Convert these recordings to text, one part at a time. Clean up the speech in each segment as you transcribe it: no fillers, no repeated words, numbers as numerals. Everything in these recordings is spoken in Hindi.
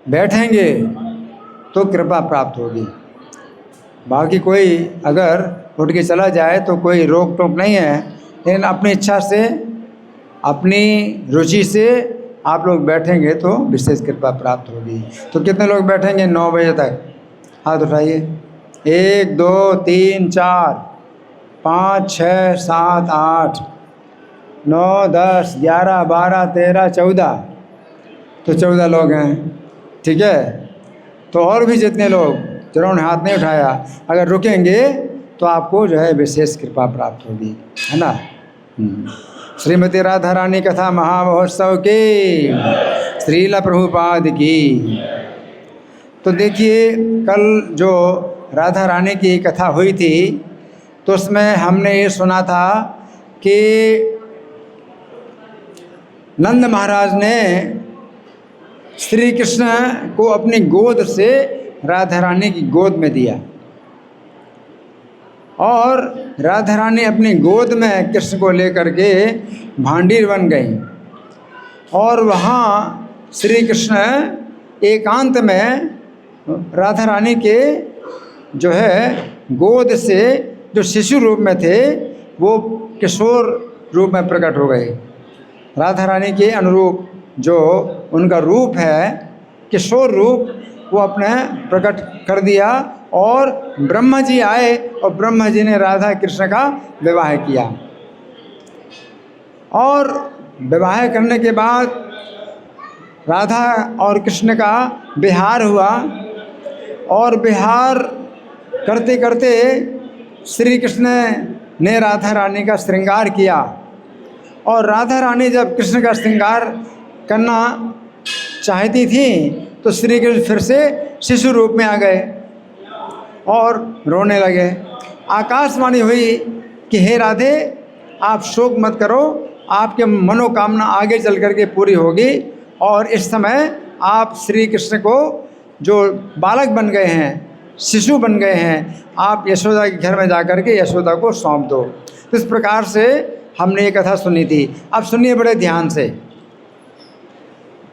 बैठेंगे तो कृपा प्राप्त होगी। बाकी कोई अगर उठ के चला जाए तो कोई रोक टोक नहीं है, लेकिन अपनी इच्छा से, अपनी रुचि से आप लोग बैठेंगे तो विशेष कृपा प्राप्त होगी। तो कितने लोग बैठेंगे 9 बजे तक? हाथ उठाइए। 1 2 3 4 5 6 7 8 9 10 11 12 13 14, तो 14 लोग हैं। ठीक है, तो और भी जितने लोग जिन्होंने हाथ नहीं उठाया, अगर रुकेंगे तो आपको जो है विशेष कृपा प्राप्त होगी, है ना। श्रीमती राधा रानी कथा महामहोत्सव की, श्रील प्रभुपाद की। तो देखिए, कल जो राधा रानी की कथा हुई थी तो उसमें हमने ये सुना था कि नंद महाराज ने श्री कृष्ण को अपनी गोद से राधा रानी की गोद में दिया, और राधा रानी अपनी गोद में कृष्ण को लेकर के भांडीर बन गई, और वहाँ श्री कृष्ण एकांत में राधा रानी के जो है गोद से जो शिशु रूप में थे वो किशोर रूप में प्रकट हो गए। राधा रानी के अनुरूप जो उनका रूप है, किशोर रूप, वो अपने प्रकट कर दिया, और ब्रह्मा जी आए और ब्रह्मा जी ने राधा कृष्ण का विवाह किया। और विवाह करने के बाद राधा और कृष्ण का विहार हुआ, और विहार करते करते श्री कृष्ण ने राधा रानी का श्रृंगार किया, और राधा रानी जब कृष्ण का श्रृंगार करना चाहती थी तो श्री कृष्ण फिर से शिशु रूप में आ गए और रोने लगे। आकाशवाणी हुई कि हे राधे, आप शोक मत करो, आपके मनोकामना आगे चल कर के पूरी होगी, और इस समय आप श्री कृष्ण को जो बालक बन गए हैं, शिशु बन गए हैं, आप यशोदा के घर में जाकर के यशोदा को सौंप दो। तो इस प्रकार से हमने ये कथा सुनी थी। अब सुनिए बड़े ध्यान से।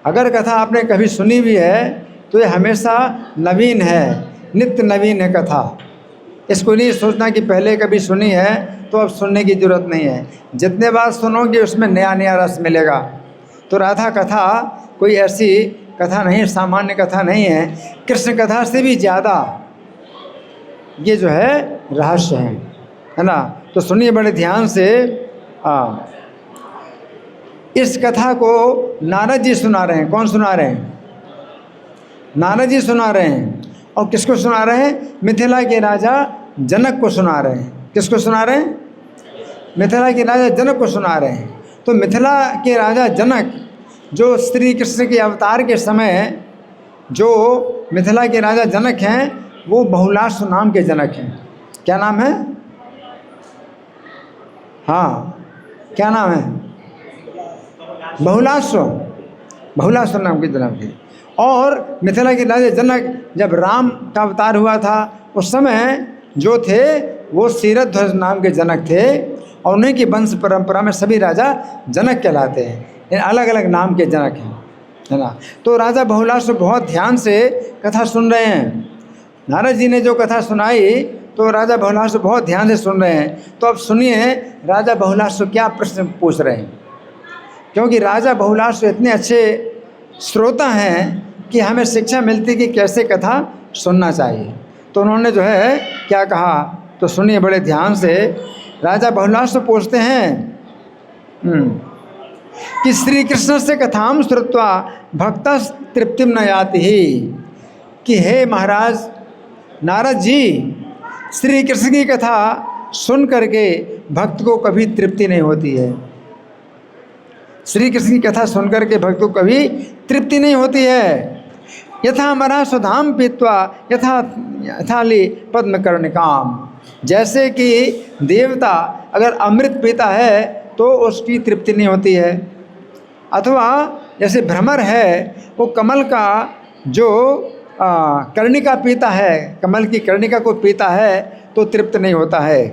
अगर कथा आपने कभी सुनी भी है तो ये हमेशा नवीन है, नित्य नवीन है कथा। इसको नहीं सोचना कि पहले कभी सुनी है तो अब सुनने की ज़रूरत नहीं है। जितने बार सुनोगे उसमें नया नया रस मिलेगा। तो राधा कथा कोई ऐसी कथा नहीं, सामान्य कथा नहीं है, कृष्ण कथा से भी ज़्यादा ये जो है रहस्य है ना। तो सुनिए बड़े ध्यान से। इस कथा को नारद जी सुना रहे हैं। कौन सुना रहे हैं? नारद जी सुना रहे हैं। और किसको सुना रहे हैं? मिथिला के राजा जनक को सुना रहे हैं। किसको सुना रहे हैं? मिथिला के राजा जनक को सुना रहे हैं। तो मिथिला के राजा जनक जो श्री कृष्ण के अवतार के समय जो मिथिला के राजा जनक हैं वो बहुलाश्व नाम के जनक हैं। क्या नाम है? हाँ, क्या नाम है? बहुलाश्व, बहुलाश्व नाम के जनक थे। और मिथिला के राजा जनक जब राम का अवतार हुआ था उस समय जो थे वो क्षीरध्वज नाम के जनक थे, और उन्हीं की वंश परंपरा में सभी राजा जनक कहलाते हैं। अलग अलग नाम के जनक हैं, है ना। तो राजा बहुलाश्व बहुत ध्यान से कथा सुन रहे हैं। नारद जी ने जो कथा सुनाई तो राजा बहुलाश्व बहुत ध्यान से सुन रहे हैं। तो अब सुनिए राजा बहुलाश्व क्या प्रश्न पूछ रहे हैं, क्योंकि राजा बहुलाश्व इतने अच्छे श्रोता हैं कि हमें शिक्षा मिलती कि कैसे कथा सुनना चाहिए। तो उन्होंने जो है क्या कहा, तो सुनिए बड़े ध्यान से। राजा बहुलाश्व पूछते हैं कि श्री कृष्ण से कथाम श्रुत्वा भक्ता तृप्तिम न याति ही, कि हे महाराज नारद जी, श्री कृष्ण की कथा सुन करके भक्त को कभी तृप्ति नहीं होती है। श्री कृष्ण की कथा सुन करके भक्त को कभी तृप्ति नहीं होती है। यथा मरा सुधाम पीत्वा यथाली पद्म कर्णिकाम, जैसे कि देवता अगर अमृत पीता है तो उसकी तृप्ति नहीं होती है, अथवा जैसे भ्रमर है वो कमल का जो कर्णिका पीता है, कमल की कर्णिका को पीता है तो तृप्त नहीं होता है।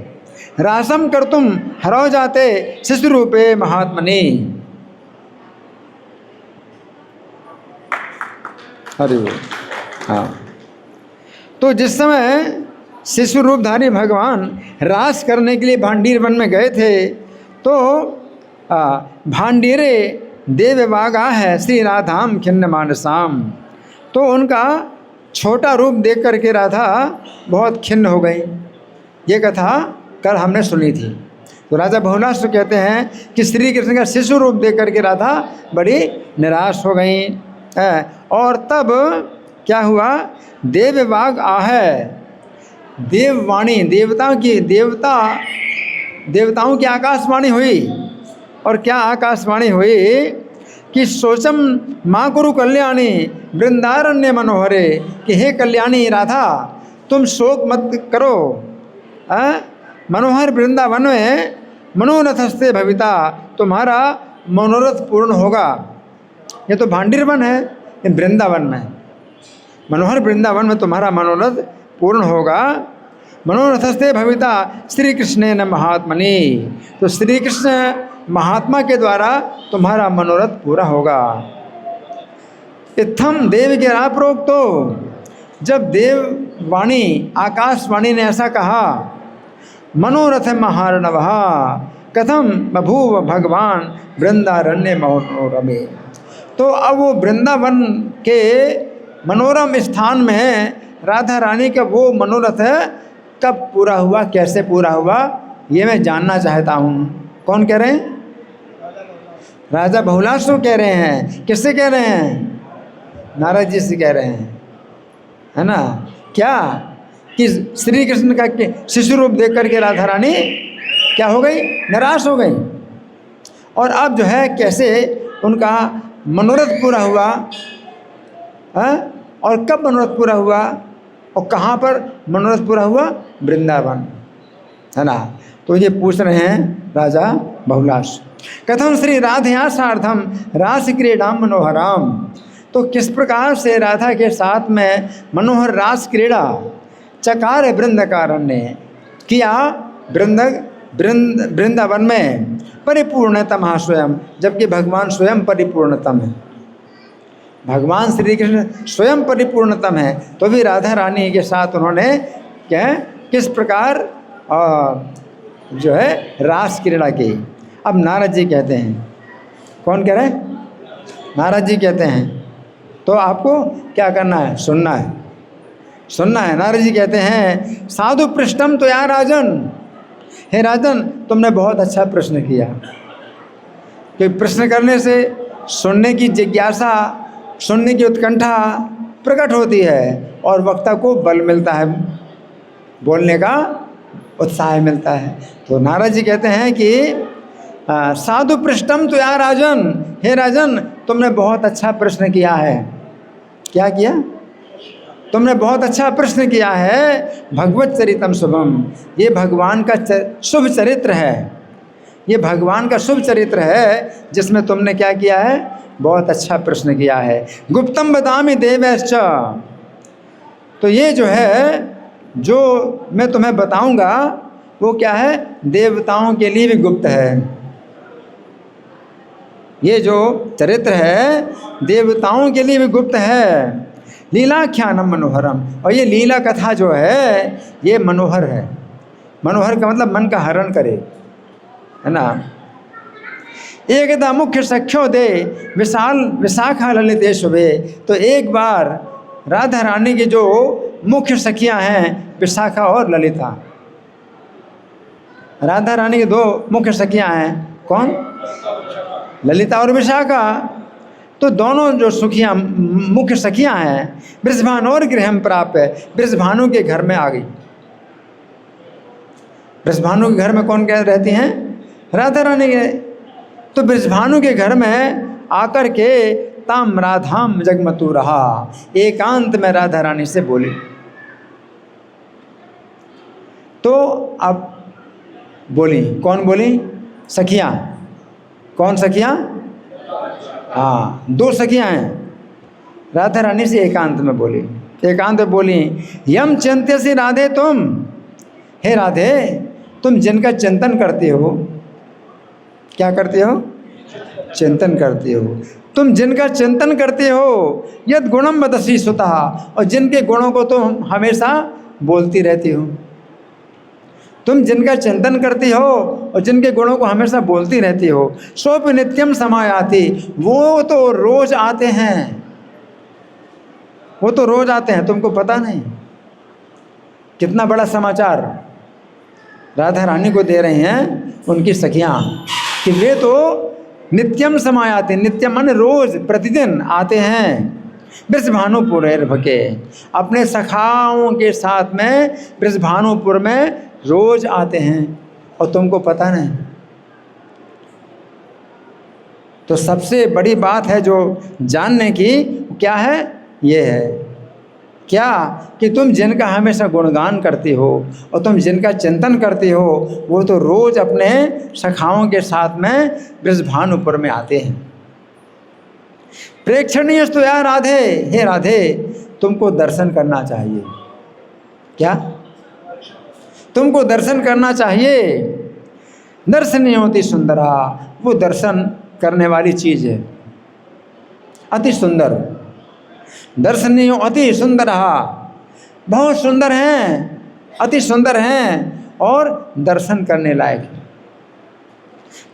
रासम कर तुम हरो जाते शिशु रूपे महात्मनि। हरि बोल। हाँ, तो जिस समय शिशु रूपधारी भगवान रास करने के लिए भांडीर वन में गए थे, तो भांडीरे देववागा है श्री राधाम खिन्न मानसाम। तो उनका छोटा रूप देख करके राधा बहुत खिन्न हो गई। ये कथा कल हमने सुनी थी। तो राजा बहुलास्व कहते हैं कि श्री कृष्ण का शिशु रूप देख करके राधा बड़ी निराश हो गई है। और तब क्या हुआ, देववाग आहे, देववाणी, देवताओं की आकाशवाणी हुई। और क्या आकाशवाणी हुई कि सोचम माँ गुरु कल्याणी वृंदारण्य मनोहरे, कि हे कल्याणी राधा तुम शोक मत करो, मनोहर वृंदावन में मनोरथस्ते भविता, तुम्हारा मनोरथ पूर्ण होगा। ये तो भांडीर वन है, ये वृंदावन में, मनोहर वृंदावन में तुम्हारा मनोरथ पूर्ण होगा। मनोरथस्ते भविता श्री कृष्ण न महात्मनि, तो श्री कृष्ण महात्मा के द्वारा तुम्हारा मनोरथ पूरा होगा। इत्थम देव के राप्रोक्त, तो जब देववाणी आकाशवाणी ने ऐसा कहा, मनोरथ महार्णव कथम बभूव भगवान वृंदारण्य मनोरमे, तो अब वो वृंदावन के मनोरम स्थान में राधा रानी का वो मनोरथ कब पूरा हुआ, कैसे पूरा हुआ, ये मैं जानना चाहता हूँ। कौन कह रहे हैं? राजा बहुलास्व कह रहे हैं। किससे कह रहे हैं? नारद जी से कह रहे हैं, है ना। क्या कि श्री कृष्ण का शिशु रूप देख करके राधा रानी क्या हो गई, निराश हो गई। और अब जो है कैसे उनका मनोरथ पूरा हुआ है, और कब मनोरथ पूरा हुआ और कहाँ पर मनोरथ पूरा हुआ, वृंदावन, है ना। तो ये पूछ रहे हैं राजा बहुलाश, कथम श्री राधया सार्धम रास क्रीडाम मनोहराम, तो किस प्रकार से राधा के साथ में मनोहर रास क्रीड़ा चकार वृंदकारण ने किया वृंदावन में, परिपूर्णतम स्वयं, जबकि भगवान स्वयं परिपूर्णतम है। भगवान श्री कृष्ण स्वयं परिपूर्णतम है, तो भी राधा रानी के साथ उन्होंने क्या किस प्रकार जो है रास क्रीड़ा की। अब नारद जी कहते हैं, कौन कह रहे हैं? नारद जी कहते हैं, तो आपको क्या करना है, सुनना है, सुनना है। नारद जी कहते हैं, साधु पृष्ठम तो यार राजन, हे राजन तुमने बहुत अच्छा प्रश्न किया, कि प्रश्न करने से सुनने की जिज्ञासा, सुनने की उत्कंठा प्रकट होती है और वक्ता को बल मिलता है, बोलने का उत्साह मिलता है। तो नारद जी कहते हैं कि साधु पृष्ठम तो यार राजन, हे राजन तुमने बहुत अच्छा प्रश्न किया है। क्या किया? तुमने बहुत अच्छा प्रश्न किया है। भगवत चरितम शुभम, ये भगवान का शुभ चरित्र है, ये भगवान का शुभ चरित्र है, जिसमें तुमने क्या किया है, बहुत अच्छा प्रश्न किया है। गुप्तम बदामि देवैश्च, तो ये जो है जो मैं तुम्हें बताऊंगा वो क्या है, देवताओं के लिए भी गुप्त है। ये जो चरित्र है देवताओं के लिए भी गुप्त है। लीलाख्यानम मनोहरम, और ये लीला कथा जो है ये मनोहर है। मनोहर का मतलब मन का हरण करे, है ना। एकदा मुख्य सख्यो दे विशाल विशाखा ललिते शुभे, तो एक बार राधा रानी की जो मुख्य सखियां हैं विशाखा और ललिता, राधा रानी की दो मुख्य सखियां हैं, कौन? ललिता और विशाखा। तो दोनों जो सुखियां मुख्य सखियां हैं, वृषभानु और गृहम प्राप्त है, वृषभानु के घर में आ गई। वृषभानु के घर में कौन क्या रहती हैं? राधा रानी के। तो वृषभानु के घर में आकर के ताम राधाम जगमतु रहा, एकांत में राधा रानी से बोली। तो अब बोली, कौन बोली? सखियां। कौन सखियां? हाँ, दो सखियां हैं। राधा रानी से एकांत में बोली, एकांत में बोली, यम चिंत्य से राधे तुम, हे राधे तुम जिनका चिंतन करते हो, क्या करते हो? चिंतन करते हो। तुम जिनका चिंतन करते हो यद गुणम वदसी सुतः, और जिनके गुणों को तुम हमेशा बोलती रहती हो। तुम जिनका चिंतन करती हो और जिनके गुणों को हमेशा बोलती रहती हो, सोप नित्यम समायाति, वो तो रोज आते हैं, वो तो रोज आते हैं। तुमको पता नहीं कितना बड़ा समाचार राधा रानी को दे रहे हैं उनकी सखियां, कि वे तो नित्यम समायाति, नित्यम माने रोज प्रतिदिन आते हैं, बृषभानुपुर के, अपने सखाओं के साथ में बृषभानुपुर में रोज आते हैं, और तुमको पता नहीं। तो सबसे बड़ी बात है जो जानने की, क्या है? ये है क्या कि तुम जिनका हमेशा गुणगान करती हो और तुम जिनका चिंतन करती हो, वो तो रोज अपने सखाओं के साथ में बृषभानुपुर में आते हैं। प्रेक्षणीय तो यार राधे, हे राधे, तुमको दर्शन करना चाहिए। क्या? तुमको दर्शन करना चाहिए। दर्शनीय होती सुंदरा, वो दर्शन करने वाली चीज है, अति सुंदर। दर्शनीय अति सुंदरा, बहुत सुंदर हैं, अति सुंदर हैं और दर्शन करने लायक है।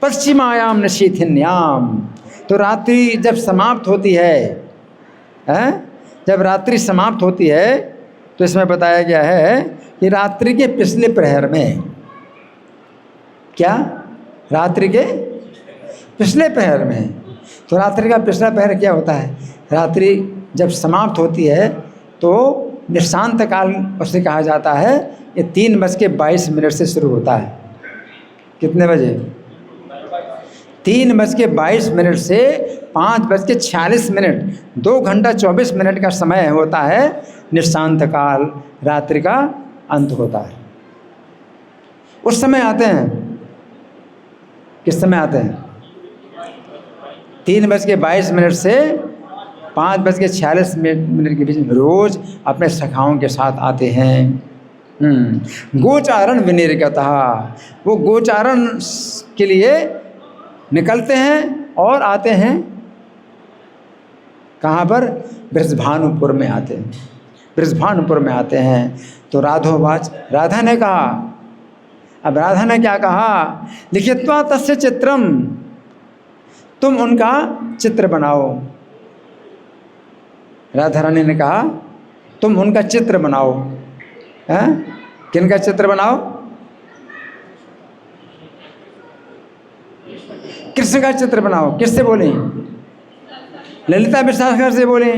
पश्चिमायाम निशीथिन्याम, तो रात्रि जब समाप्त होती है, जब रात्रि समाप्त होती है, तो इसमें बताया गया है कि रात्रि के पिछले प्रहर में, क्या? रात्रि के पिछले प्रहर में। तो रात्रि का पिछला प्रहर क्या होता है? रात्रि जब समाप्त होती है तो निशांत काल उसे कहा जाता है। ये 3:22 से शुरू होता है। कितने बजे? 3:22 से 5:46, 2 घंटा 24 मिनट का समय होता है निशांत काल, रात्रि का अंत होता है। उस समय आते हैं। किस समय आते हैं? 3:22 से 5:46 के बीच में रोज अपने सखाओं के साथ आते हैं। गोचारण विनिर्गतः, वो गोचारण के लिए निकलते हैं और आते हैं। कहाँ पर? बृषभानुपुर में आते हैं। बृषभानुपुर में आते हैं। तो राधोवाच, राधा ने कहा, अब राधा ने क्या कहा? लिखित्वा तस्य चित्रम, तुम उनका चित्र बनाओ। राधा रानी ने कहा तुम उनका चित्र बनाओ। हैं? किनका चित्र बनाओ? कृष्ण का चित्र बनाओ। किससे बोले? ललिता विशाखर से बोले।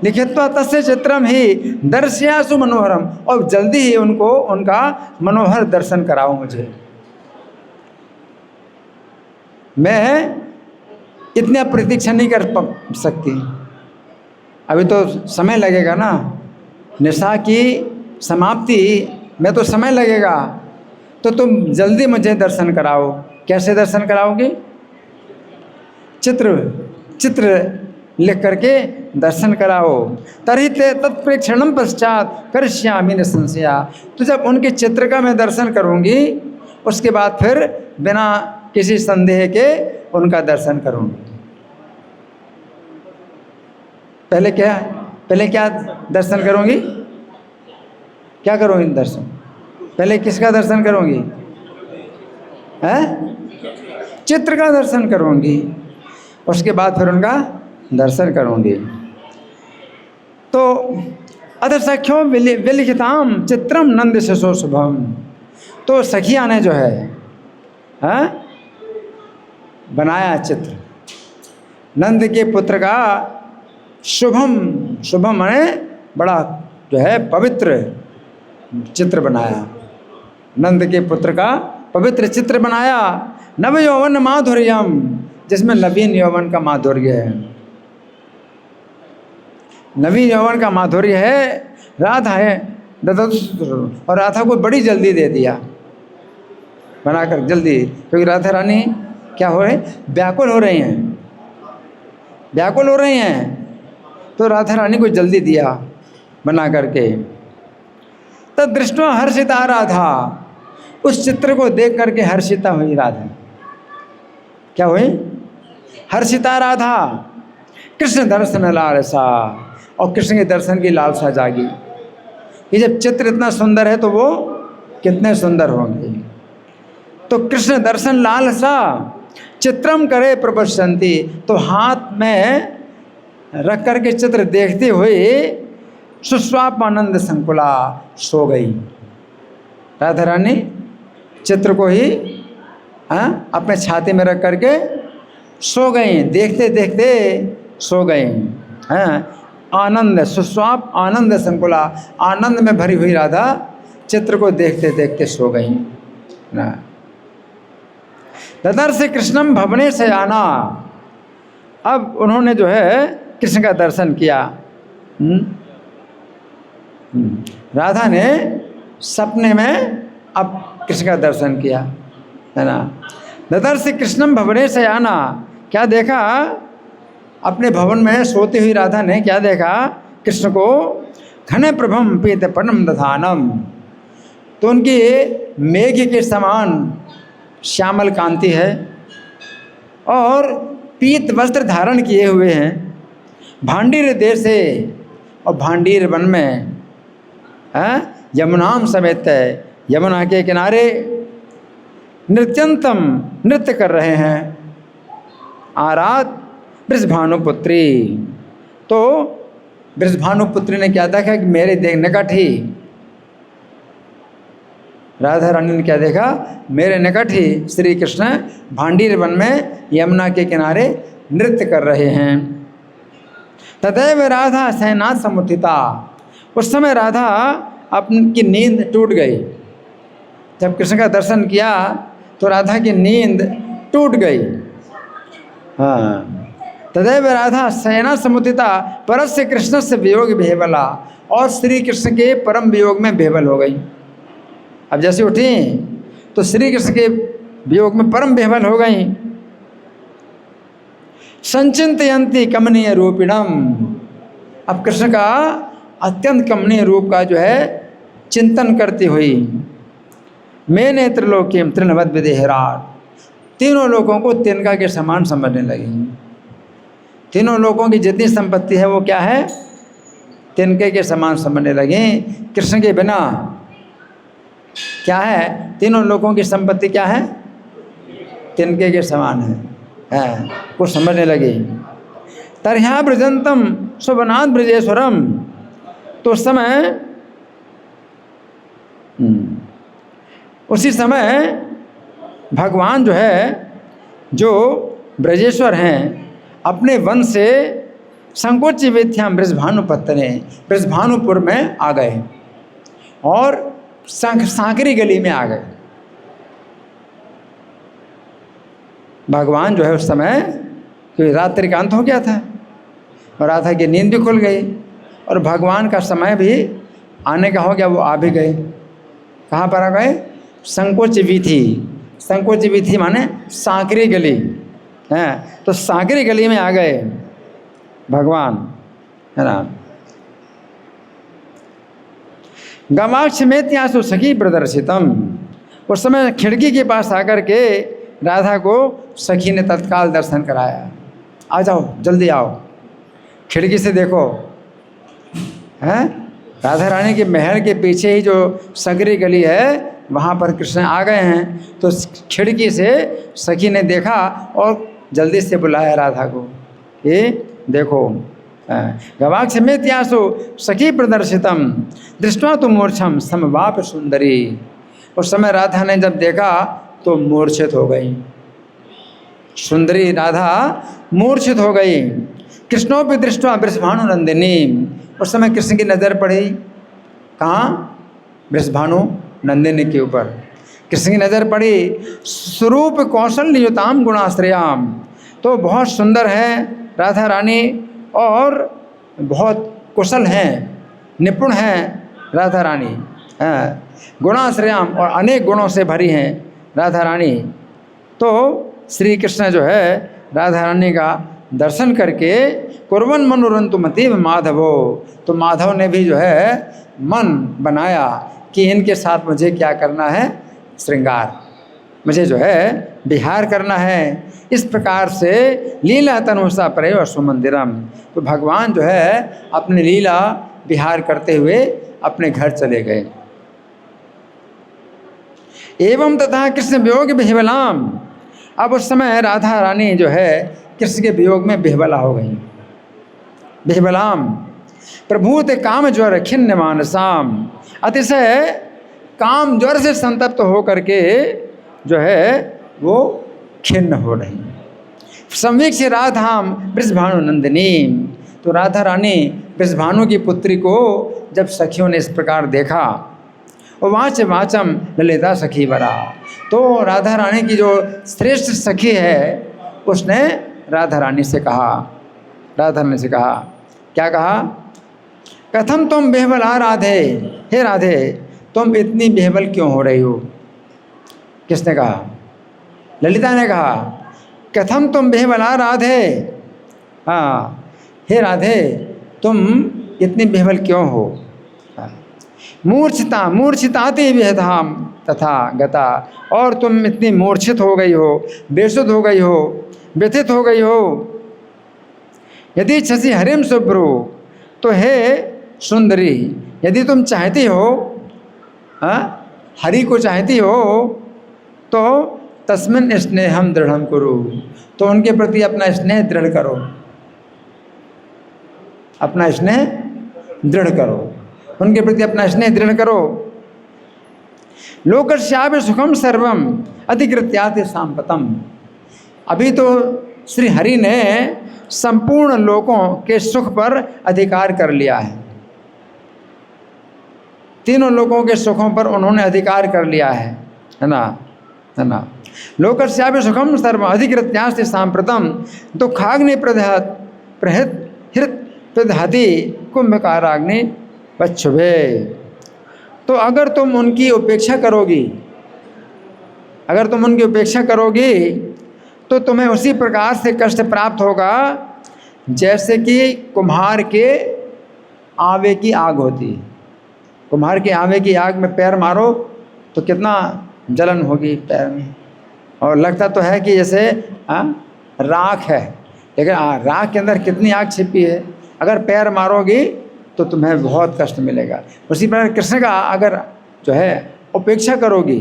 लिखित्वा तस्य चित्रम ही दर्शयासु मनोहरम, और जल्दी ही उनको उनका मनोहर दर्शन कराओ मुझे। मैं इतना प्रतीक्षा नहीं कर सकती, अभी तो समय लगेगा ना, निशा की समाप्ति में तो समय लगेगा। तो तुम जल्दी मुझे दर्शन कराओ। कैसे दर्शन कराओगे? चित्र लिख करके दर्शन कराओ। तर्हि ते तत्प्रेक्षणम पश्चात करिष्यामि निसंशया, तो जब उनके चित्र का मैं दर्शन करूंगी उसके बाद फिर बिना किसी संदेह के उनका दर्शन करूंगी। पहले क्या दर्शन करूंगी? क्या करूंगी दर्शन? पहले किसका दर्शन करूंगी? चित्र का दर्शन करूंगी, उसके बाद फिर उनका दर्शन करूंगी। तो अथ सख्यो विलिखिताम चित्रम नंद शिशो शुभम, तो सखिया ने जो है बनाया चित्र नंद के पुत्र का। शुभम माने बड़ा जो है पवित्र चित्र बनाया। नंद के पुत्र का पवित्र चित्र बनाया। नव यौवन माधुर्यम, जिसमें नवीन यौवन का माधुर्य है। नवीन यौवन का माधुर्य है। राधा है, और राधा को बड़ी जल्दी दे दिया बनाकर, जल्दी, क्योंकि राधा रानी क्या हो रहे? व्याकुल हो रही हैं। तो राधा रानी को जल्दी दिया बना करके। तद दृष्टवा हर्षिता राधा, उस चित्र को देख करके हर्षिता हुई राधा। क्या हुई? हर्षिता राधा कृष्ण दर्शन लालसा, और कृष्ण के दर्शन की लालसा जागी। ये जब चित्र इतना सुंदर है तो वो कितने सुंदर होंगे। तो कृष्ण दर्शन लालसा चित्रम करे प्रपश्यंती, तो हाथ में रख करके चित्र देखते हुए सुस्वाप आनंद संकुला, सो गई। राधा रानी चित्र को ही अपने छाती में रख करके सो गई, देखते देखते सो गई। आनंद सुस्वाप आनंद संकुला, आनंद में भरी हुई राधा चित्र को देखते देखते सो गई ना। ददर्श कृष्णम भवने से आना, अब उन्होंने जो है कृष्ण का दर्शन किया। राधा ने सपने में अब कृष्ण का दर्शन किया, है ना। ददर्श कृष्णम भवने से आना, क्या देखा, अपने भवन में सोती हुई राधा ने क्या देखा, कृष्ण को घने प्रभम पीत पर्णम दधानम, तो उनकी मेघ के समान श्यामल कांति है और पीत वस्त्र धारण किए हुए हैं। भांडीर देश से, और भांडीर वन में यमुनाम समेत है, यमुना के किनारे नृत्यंतम नृत्य कर रहे हैं। आरात वृषभानुपुत्री, तो वृषभानुपुत्री ने क्या देखा कि मेरे निकट ही, राधा रानी ने क्या देखा, मेरे निकट ही श्री कृष्ण भांडीर वन में यमुना के किनारे नृत्य कर रहे हैं। तदैव राधा शयनात् समुत्थिता, उस समय राधा अपनी नींद टूट गई। जब कृष्ण का दर्शन किया तो राधा की नींद टूट गई। हाँ, तदैव राधा शयनात् समुत्थिता परस्य कृष्ण से वियोग बेहबला, और श्री कृष्ण के परम वियोग में बेहबल हो गई। अब जैसे उठी तो श्री कृष्ण के वियोग में परम बेहबल हो गई। संचिंतयंती कमनीय रूपिणम, अब कृष्ण का अत्यंत कमनीय रूप का जो है चिंतन करती हुई, मैंने त्रिलोकीम तृणवद विदेहराट, तीनों लोगों को तिनका के समान समझने लगी। तीनों लोगों की जितनी संपत्ति है वो क्या है, तिनके के समान समझने लगे। कृष्ण के बिना क्या है, तीनों लोगों की संपत्ति क्या है, तिनके के समान है, वो समझने लगे। तरह्या ब्रजंतम सुवनाथ ब्रजेश्वरम, तो उस समय उसी समय भगवान जो है, जो ब्रजेश्वर हैं, अपने वन से संकोच विथ्याम ब्रजभानुपत्तने, ब्रजभानुपुर में आ गए और सांकरी गली में आ गए। भगवान जो है उस समय, क्योंकि रात्रि का अंत हो गया था और राधा की नींद भी खुल गई और भगवान का समय भी आने का हो गया, वो आ भी गए। कहाँ पर आ गए, संकोच वीथी, संकोच वीथी माने सांकरी गली है, तो सांकरी गली में आ गए भगवान, है ना। गवाक्ष में त्यासु सखी प्रदर्शितम, उस समय खिड़की के पास आकर के राधा को सखी ने तत्काल दर्शन कराया। आ जाओ, जल्दी आओ, खिड़की से देखो, हैं। राधा रानी के महल के पीछे ही जो संकरी गली है वहाँ पर कृष्ण आ गए हैं। तो खिड़की से सखी ने देखा और जल्दी से बुलाया राधा को, ये देखो। गवाक्ष में त्यासु सखी प्रदर्शितम दृष्टवा तो मूर्छम समवाप सुंदरी, उस समय राधा ने जब देखा तो मूर्छित हो गई, सुंदरी राधा मूर्छित हो गई। कृष्णोपि दृष्टवा वृषभानु नंदिनी, उस समय कृष्ण की नज़र पड़ी कहाँ, वृषभानु नंदिनी के ऊपर कृष्ण की नज़र पड़ी। स्वरूप कौशल नियुताम गुणाश्रयाम, तो बहुत सुंदर है राधा रानी और बहुत कुशल हैं, निपुण हैं राधा रानी, गुणाश्रयाम, और अनेक गुणों से भरी हैं राधा रानी। तो श्री कृष्ण जो है राधा रानी का दर्शन करके कुर्वन मनोरंतु मतीव माधवो, तो माधव ने भी जो है मन बनाया कि इनके साथ मुझे क्या करना है, श्रृंगार, मुझे जो है विहार करना है। इस प्रकार से लीला तनुषा प्रयो सुमंदिरम। तो भगवान जो है अपनी लीला विहार करते हुए अपने घर चले गए। एवं तथा कृष्ण वियोग बिहवलाम। अब उस समय राधा रानी जो है कृष्ण के वियोग में बिहवला हो गई। बिहवलाम प्रभूत काम ज्वर खिन्न मानसाम। अतिशय काम ज्वर से संतप्त हो करके जो है वो खिन्न हो रही। संवीक्ष राधाम वृषभानु नंदिनी। तो राधा रानी वृषभानु की पुत्री को जब सखियों ने इस प्रकार देखा, और वाच वाचम ललिता सखी बरा। तो राधा रानी की जो श्रेष्ठ सखी है उसने राधा रानी से कहा, क्या कहा? कथम तुम बेहबला राधे, हे राधे तुम इतनी बेहबल क्यों हो रही हो? किसने कहा? ललिता ने कहा, कथम तुम बेहबला राधे। हाँ, हे राधे तुम इतनी बेहबल क्यों हो? मूर्छिताति विहताम तथा गता। और तुम इतनी मूर्छित हो गई हो, बेसुध हो गई हो, व्यथित हो गई हो। यदि छसी हरिम शुभ्रु। तो हे सुंदरी, यदि तुम चाहती हो, हरि को चाहती हो, तो तस्मिन स्नेहम दृढ़म कुरु। तो उनके प्रति अपना स्नेह दृढ़ करो, अपना स्नेह दृढ़ करो, उनके प्रति अपना स्नेह दृढ़ करो। लोकस्यापि सुखम सर्वम अधिकृत्याति सांपतम। अभी तो श्री हरि ने संपूर्ण लोकों के सुख पर अधिकार कर लिया है। तीनों लोकों के सुखों पर उन्होंने अधिकार कर लिया है ना। लोकस्यापि सुखम सर्वम अधिकृत्याति सांप्रतम दुखाग्नि प्रदहति कुंभकाराग्नि पच्छुभे। तो अगर तुम उनकी उपेक्षा करोगी, तो तुम्हें उसी प्रकार से कष्ट प्राप्त होगा जैसे कि कुम्हार के आवे की आग होती है। कुम्हार के आवे की आग में पैर मारो तो कितना जलन होगी पैर में, और लगता तो है कि जैसे राख है, लेकिन राख के अंदर कितनी आग छिपी है। अगर पैर मारोगी तो तुम्हें बहुत कष्ट मिलेगा। उसी प्रकार कृष्ण का अगर जो है उपेक्षा करोगी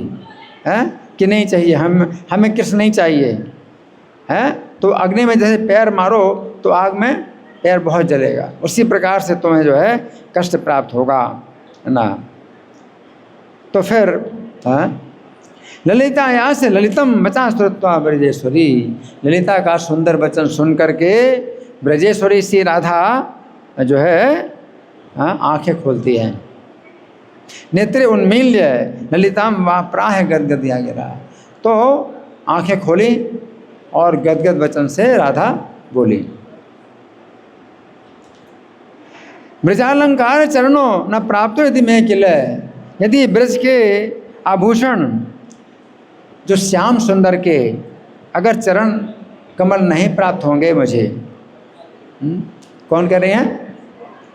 कि नहीं चाहिए, हमें कृष्ण नहीं चाहिए, तो अग्नि में जैसे पैर मारो तो आग में पैर बहुत जलेगा। उसी प्रकार से तुम्हें जो है कष्ट प्राप्त होगा ना। तो फिर ललिता यहाँ से ललितम वचा श्रुत्वा ब्रजेश्वरी। ललिता का सुंदर वचन सुन करके ब्रजेश्वरी सी राधा जो है आंखें खोलती हैं। नेत्रे उन्मील्य ललिताम वा प्राह गदगदिया गिरा। तो आंखें खोली और गदगद वचन से राधा बोली, ब्रजालंकार चरणों न प्राप्तो यदि मैं किले। यदि ब्रज के आभूषण जो श्याम सुंदर के अगर चरण कमल नहीं प्राप्त होंगे मुझे, कौन कह रहे हैं?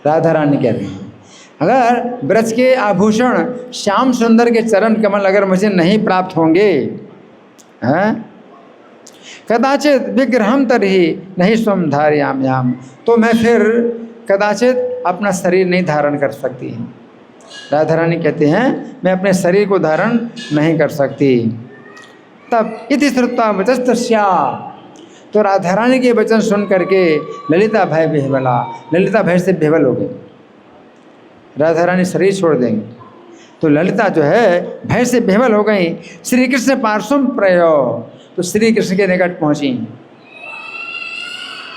राधा रानी कह रही हैं। अगर ब्रज के आभूषण श्याम सुंदर के चरण कमल अगर मुझे नहीं प्राप्त होंगे, कदाचित विग्रहम तरही नहीं स्वम धारयाम्याम। तो मैं फिर कदाचित अपना शरीर नहीं धारण कर सकती। राधा रानी कहते हैं मैं अपने शरीर को धारण नहीं कर सकती। तब इति श्रुत्वा वचस्तस्या। तो राधा रानी के वचन सुन करके ललिता भय बेहबला। ललिता भय से बेहबल हो गई। राधा रानी शरीर छोड़ देंगे तो ललिता जो है भय से बेहबल हो गई। श्री कृष्ण पार्श्वम प्रयो। तो श्री कृष्ण के निकट पहुंची।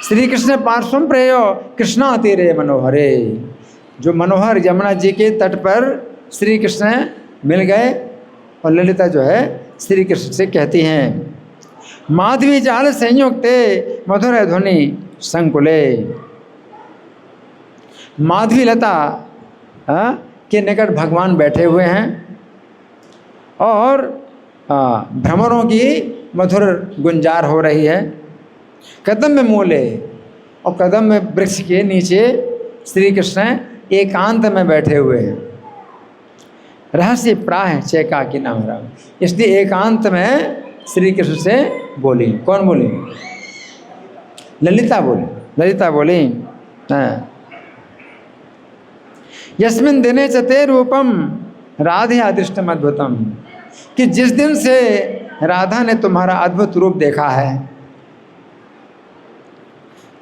श्री कृष्ण पार्श्वम प्रयो कृष्णा तीरे मनोहरे। जो मनोहर यमुना जी के तट पर श्री कृष्ण मिल गए और ललिता जो है श्री कृष्ण से कहती हैं, माधवी जाल संयुक्ते मधुर ध्वनि संकुले। माधवी लता के निकट भगवान बैठे हुए हैं और भ्रमरों की मधुर गुंजार हो रही है। कदम में मूले और कदम में वृक्ष के नीचे श्री कृष्ण एकांत में बैठे हुए हैं। रहस्य प्राह चैका की नाम राम। इसलिए एकांत में श्री कृष्ण से बोली। कौन बोली? ललिता बोली। ललिता बोली हाँ, यस्मिन् दिने च ते रूपम राधे अदृष्टम अद्भुतम, कि जिस दिन से राधा ने तुम्हारा अद्भुत रूप देखा है,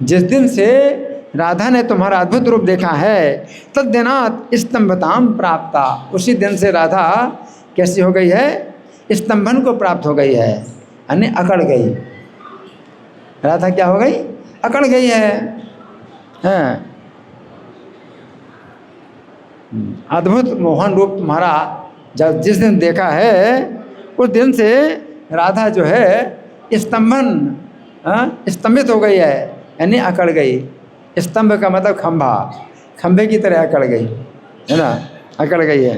जिस दिन से राधा ने तुम्हारा अद्भुत रूप देखा है, तद दिनात स्तंभताम प्राप्ता, उसी दिन से राधा कैसी हो गई है? स्तंभन को प्राप्त हो गई है, यानी अकड़ गई। राधा क्या हो गई? अकड़ गई है। हाँ, अद्भुत मोहन रूप तुम्हारा जब जिस दिन देखा है, उस दिन से राधा जो है स्तंभित हो गई है, यानी अकड़ गई। स्तंभ का मतलब खंभा, खंभे की तरह अकड़ गई है ना, अकड़ गई है।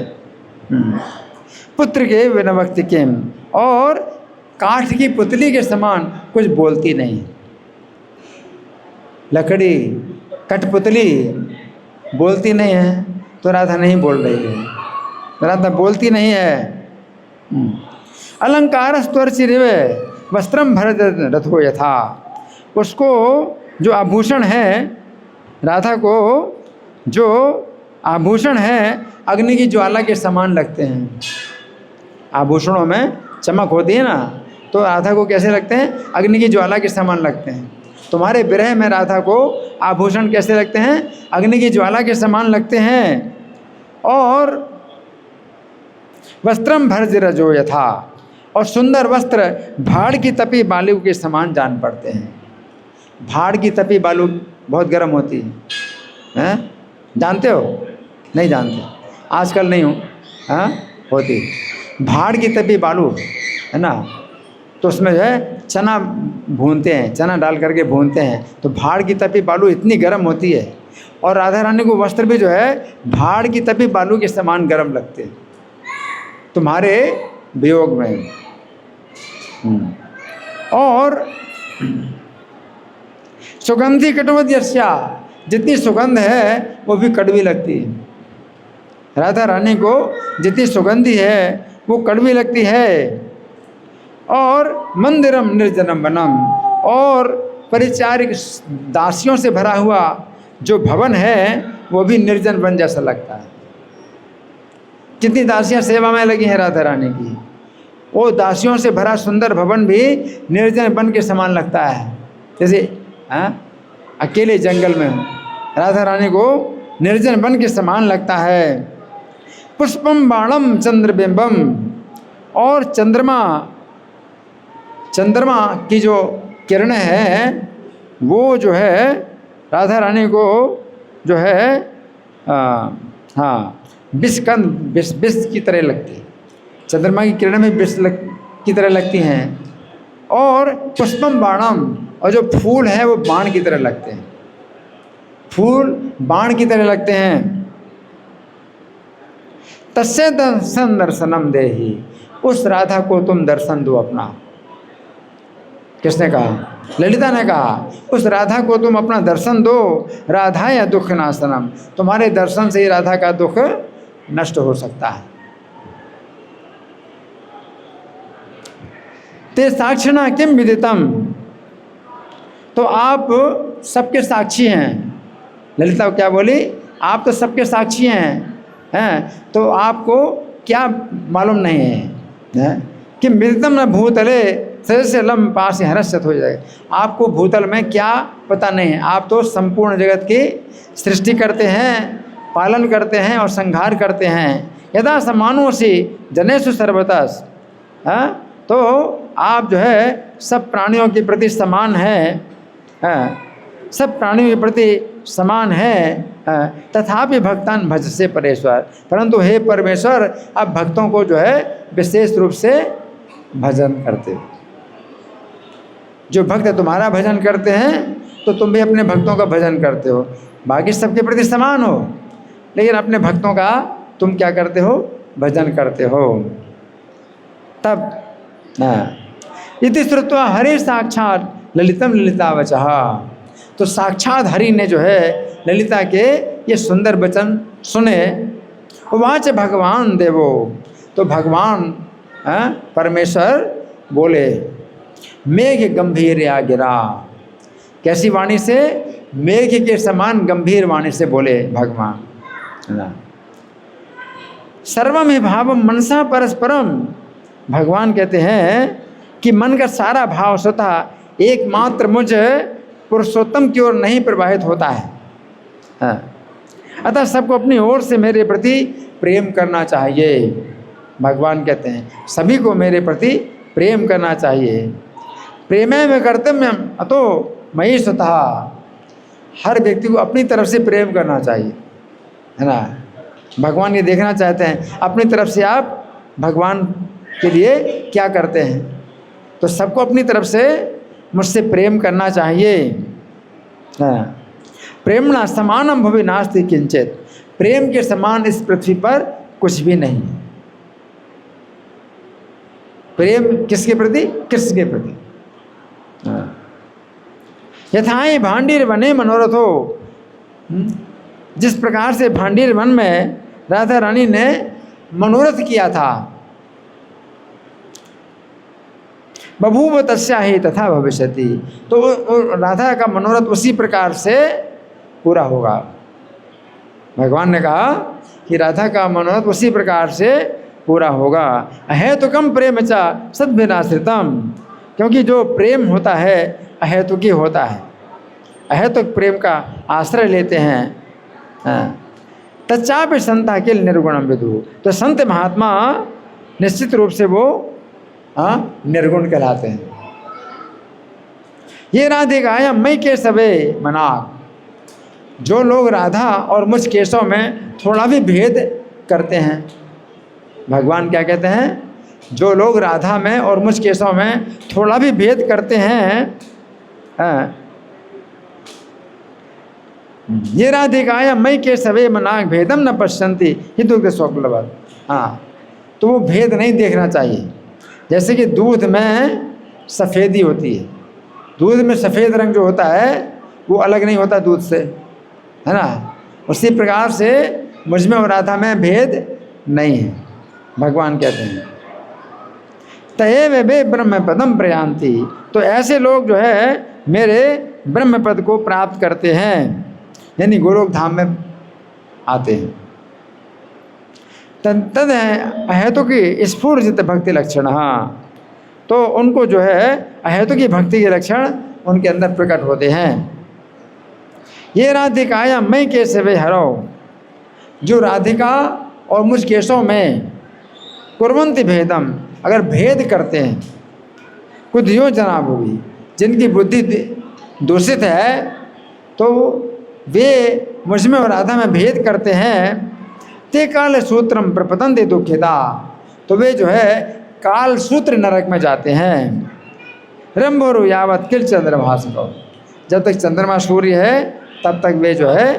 पुत्र के विनवक्ति किम, और काठ की पुतली के समान कुछ बोलती नहीं। लकड़ी कठपुतली बोलती नहीं है, तो राधा नहीं बोल रही है, राधा बोलती नहीं है। अलंकार स्त्वर्चिरिव वस्त्रम भरत रथो यथा, उसको जो आभूषण है, राधा को जो आभूषण है अग्नि की ज्वाला के समान लगते हैं। आभूषणों में चमक होती है ना, तो राधा को कैसे लगते हैं? अग्नि की ज्वाला के समान लगते हैं। तुम्हारे विरह में राधा को आभूषण कैसे लगते हैं? अग्नि की ज्वाला के समान लगते हैं। और वस्त्रम भर्जरजो यथा, और सुंदर वस्त्र भाड़ की तपी बालू के समान जान पड़ते हैं। भाड़ की तपी बालू बहुत गर्म होती है, जानते हो? नहीं जानते, आजकल नहीं हो, हाँ होती। भाड़ की तपी बालू है ना, तो उसमें जो है चना भूनते हैं, चना डाल करके भूनते हैं, तो भाड़ की तपी बालू इतनी गर्म होती है। और राधा रानी को वस्त्र भी जो है भाड़ की तपी बालू के समान गर्म लगते हैं तुम्हारे वियोग में। और सुगंधी कटुवत यस्या, जितनी सुगंध है वो भी कड़वी लगती है। राधा रानी को जितनी सुगंधी है वो कड़वी लगती है। और मंदिरम निर्जनम वनम, और परिचारिक दासियों से भरा हुआ जो भवन है वो भी निर्जन वन जैसा लगता है। कितनी दासियां सेवा में लगी हैं राधा रानी की, वो दासियों से भरा सुंदर भवन भी निर्जन वन के समान लगता है। जैसे अकेले जंगल में राधा रानी को निर्जन वन के समान लगता है। पुष्पम बाणम चंद्रबिंबम, और चंद्रमा की जो किरणें हैं वो जो है राधा रानी को जो है विष की तरह लगती है। चंद्रमा की किरणें में विष की तरह लगती हैं। और पुष्पम बाणम, और जो फूल हैं वो बाण की तरह लगते हैं, फूल बाण की तरह लगते हैं। तस्य दर्शन दर्शनम देहि, उस राधा को तुम दर्शन दो अपना। किसने कहा? ललिता ने कहा, उस राधा को तुम अपना दर्शन दो। राधा या दुख नाशनम, तुम्हारे दर्शन से ही राधा का दुख नष्ट हो सकता है। ते साक्षिणा किम विदितम, तो आप सबके साक्षी हैं। ललिता क्या बोली? आप तो सबके साक्षी हैं, तो आपको क्या मालूम नहीं है कि विदितम न भूतले सदस्य लम पास हरस्यत हो जाएगा। आपको भूतल में क्या पता नहीं है, आप तो संपूर्ण जगत की सृष्टि करते हैं, पालन करते हैं और संहार करते हैं। यदा समानोसी जनेषु सर्वतस, तो आप जो है सब प्राणियों के प्रति समान है, सब प्राणियों के प्रति समान है। तथापि भक्तान भजसे परेश्वर, परंतु हे परमेश्वर आप भक्तों को जो है विशेष रूप से भजन करते हो। जो भक्त तुम्हारा भजन करते हैं तो तुम भी अपने भक्तों का भजन करते हो। बाकी सबके प्रति समान हो, लेकिन अपने भक्तों का तुम क्या करते हो? भजन करते हो। तब इति श्रुत्वा हरि साक्षात ललितम ललितावचः, तो साक्षात हरि ने जो है ललिता के ये सुंदर वचन सुने। वाच भगवान देवो, तो भगवान परमेश्वर बोले, मेघ गंभीर या गिरा। कैसी वाणी से? मेघ के समान गंभीर वाणी से बोले भगवान, है ना। सर्वम ही भावम मनसा परस्परम। भगवान कहते हैं कि मन का सारा भाव स्वतः एकमात्र मुझ पुरुषोत्तम की ओर नहीं प्रवाहित होता है। हाँ। अतः सबको अपनी ओर से मेरे प्रति प्रेम करना चाहिए। भगवान कहते हैं सभी को मेरे प्रति प्रेम करना चाहिए। प्रेमे में कर्तव्यम अतो मयि स्वतः। हर व्यक्ति को अपनी तरफ से प्रेम करना चाहिए, है ना। भगवान ये देखना चाहते हैं अपनी तरफ से आप भगवान के लिए क्या करते हैं। तो सबको अपनी तरफ से मुझसे प्रेम करना चाहिए। हाँ। प्रेमणा समानम भुवि नास्ति किंचित। प्रेम के समान इस पृथ्वी पर कुछ भी नहीं है। प्रेम किसके प्रति? कृष्ण के प्रति। यथाई भांडीर वने मनोरथो। जिस प्रकार से भांडीर वन में राधा रानी ने मनोरथ किया था, बभूव तस्या ही तथा भविष्यति। तो राधा का मनोरथ उसी प्रकार से पूरा होगा। भगवान ने कहा कि राधा का मनोरथ उसी प्रकार से पूरा होगा। अहेतुकम प्रेम च सद्भिनाश्रितम। क्योंकि जो प्रेम होता है अहेतुकी होता है। अहेतुक प्रेम का आश्रय लेते हैं। तच्चापि संता किल निर्गुणम विदु। तो संत महात्मा निश्चित रूप से वो निर्गुण कहलाते हैं। ये राधिकाया मई केशवे मनाक। जो लोग राधा और मुझ केशव में थोड़ा भी भेद करते हैं, भगवान क्या कहते हैं? जो लोग राधा में और मुझ केशव में थोड़ा भी भेद करते हैं, ये राधिकाया मई केशवे मनाक भेदम न पश्यन्ति हितु के स्वप्लवत्। हाँ, तो वो भेद नहीं देखना चाहिए। जैसे कि दूध में सफ़ेदी होती है, दूध में सफ़ेद रंग जो होता है वो अलग नहीं होता दूध से, है ना। उसी प्रकार से मुझ में और राधा में भेद नहीं है। भगवान कहते हैं तये वे ब्रह्म पदम प्रयांति। तो ऐसे लोग जो है मेरे ब्रह्म पद को प्राप्त करते हैं, यानी गोलोक धाम में आते हैं। तद अहेतुकी स्फूर्जित भक्ति लक्षण। तो उनको जो है अहेतुकी भक्ति के लक्षण उनके अंदर प्रकट होते हैं। ये राधिकाया मैं केशवे हरो। जो राधिका और मुझ केशव में कुर्वन्ति भेदम, अगर भेद करते हैं, कुधियो जनाब होगी, जिनकी बुद्धि दूषित है तो वे मुझ में और राधा में भेद करते हैं। ते काल सूत्रम प्रपतन्ते दुखिता। तो वे जो है काल सूत्र नरक में जाते हैं। रंभोरु यावत किल चंद्रभास को। जब तक चंद्रमा सूर्य है तब तक वे जो है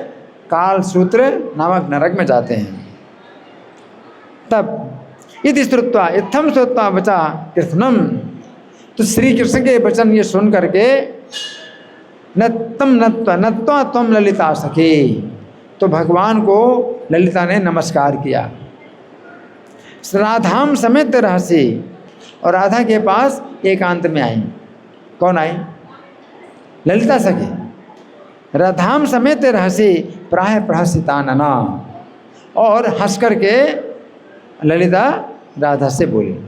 काल सूत्र नामक नरक में जाते हैं। तब इति श्रुत्वा इत्थम श्रुत्वा बचा कृष्णम। तो श्री कृष्ण के वचन ये सुन करके नत्वा त्वम ललिता सखी। तो भगवान को ललिता ने नमस्कार किया। राधाम समेत रहसी। और राधा के पास एकांत में आई। कौन आई? ललिता सखी। राधाम समेत रहसी प्राह प्रहसितानना। और हंस करके ललिता राधा से बोली।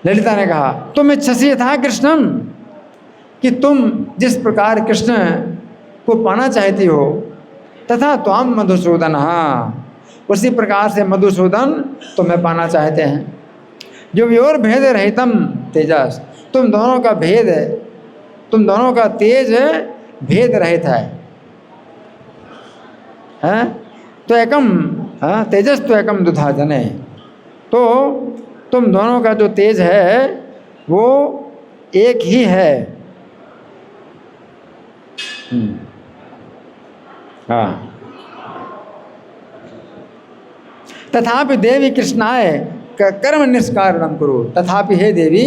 ललिता ने कहा तुम इच्छसी था कृष्णम, कि तुम जिस प्रकार कृष्ण को पाना चाहती हो, तथा त्वाम मधुसूदन, उसी प्रकार से मधुसूदन तुम्हें पाना चाहते हैं। जो व्योर भेद रहितम तेजस। तुम दोनों का भेद है, तुम दोनों का तेज भेद रहित है। तो एकम तेजस तो एकम दुधा जने। तो तुम दोनों का जो तेज है वो एक ही है। हाँ। तथापि देवी कृष्णाय कर्म निष्कारणम करो। तथापि हे देवी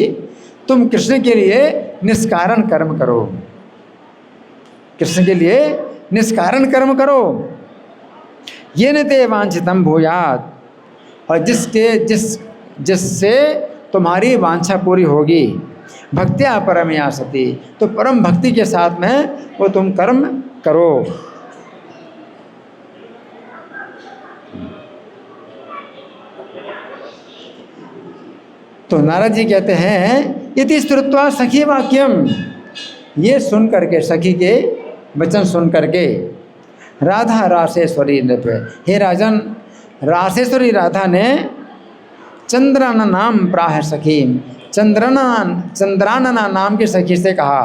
तुम कृष्ण के लिए निष्कारण कर्म करो। कृष्ण के लिए निष्कारण कर्म करो। ये न ते वांछितम भूयात। और जिससे तुम्हारी वांछा पूरी होगी। भक्त्या परम यासति, तो परम भक्ति के साथ में वो तुम कर्म करो। तो नारद जी कहते हैं इति श्रुत्वा सखी वाक्यम, ये सुन करके, सखी के वचन सुन करके, राधा रासेश्वरी नृप, हे राजन, रासेश्वरी राधा ने चंद्राना नाम प्राह सखी, चंद्रानना नाम की सखी से कहा।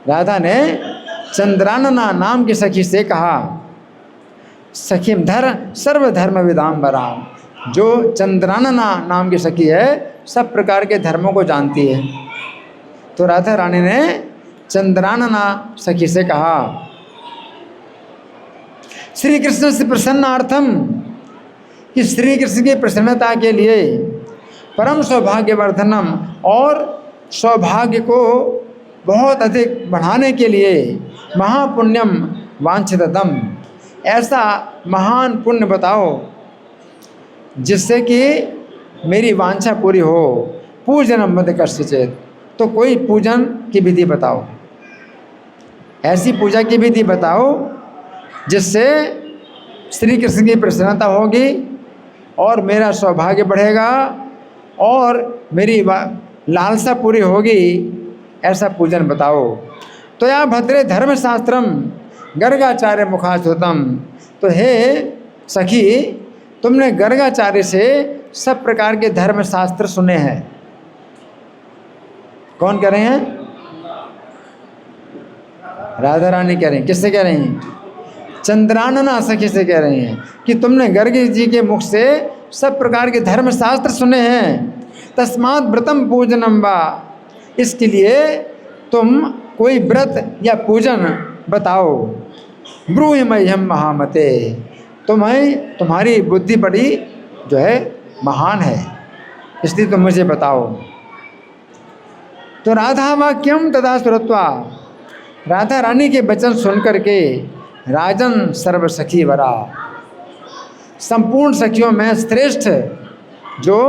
राधा ने चंद्रानना नाम की सखी से कहा, सखीम धर्म सर्वधर्म विदाम्बराम, जो चंद्रानना नाम की सखी है सब प्रकार के धर्मों को जानती है। तो राधा रानी ने चंद्रानना सखी से कहा, श्री कृष्ण से प्रसन्नार्थम, कि श्री कृष्ण की प्रसन्नता के लिए, परम सौभाग्यवर्धनम, और सौभाग्य को बहुत अधिक बढ़ाने के लिए, महापुण्यम वांछितम, ऐसा महान पुण्य बताओ जिससे कि मेरी वांछा पूरी हो। पूजनम मद कश्चित्, तो कोई पूजन की विधि बताओ, ऐसी पूजा की विधि बताओ जिससे श्री कृष्ण की प्रसन्नता होगी और मेरा सौभाग्य बढ़ेगा और मेरी लालसा पूरी होगी, ऐसा पूजन बताओ। तो या भद्रे धर्मशास्त्रम गर्गाचार्य मुखाश्रुतम, तो हे सखी, तुमने गर्गाचार्य से सब प्रकार के धर्मशास्त्र सुने हैं। कौन कह रहे हैं? राधा रानी कह रही हैं। किससे कह रही हैं? चंद्रानना सखी से कह रही हैं कि तुमने गर्ग जी के मुख से सब प्रकार के धर्मशास्त्र सुने हैं। तस्मात् व्रतम पूजनम वा, इसके लिए तुम कोई व्रत या पूजन बताओ। ब्रूहिमह्यम महामते, तुम्हारी बुद्धि बड़ी जो है महान है, इसलिए तुम मुझे बताओ। तो राधा वाक्यम तथा श्रुत्वा, राधा रानी के वचन सुन करके, राजन सर्व सखी वरा, संपूर्ण सखियों में श्रेष्ठ जो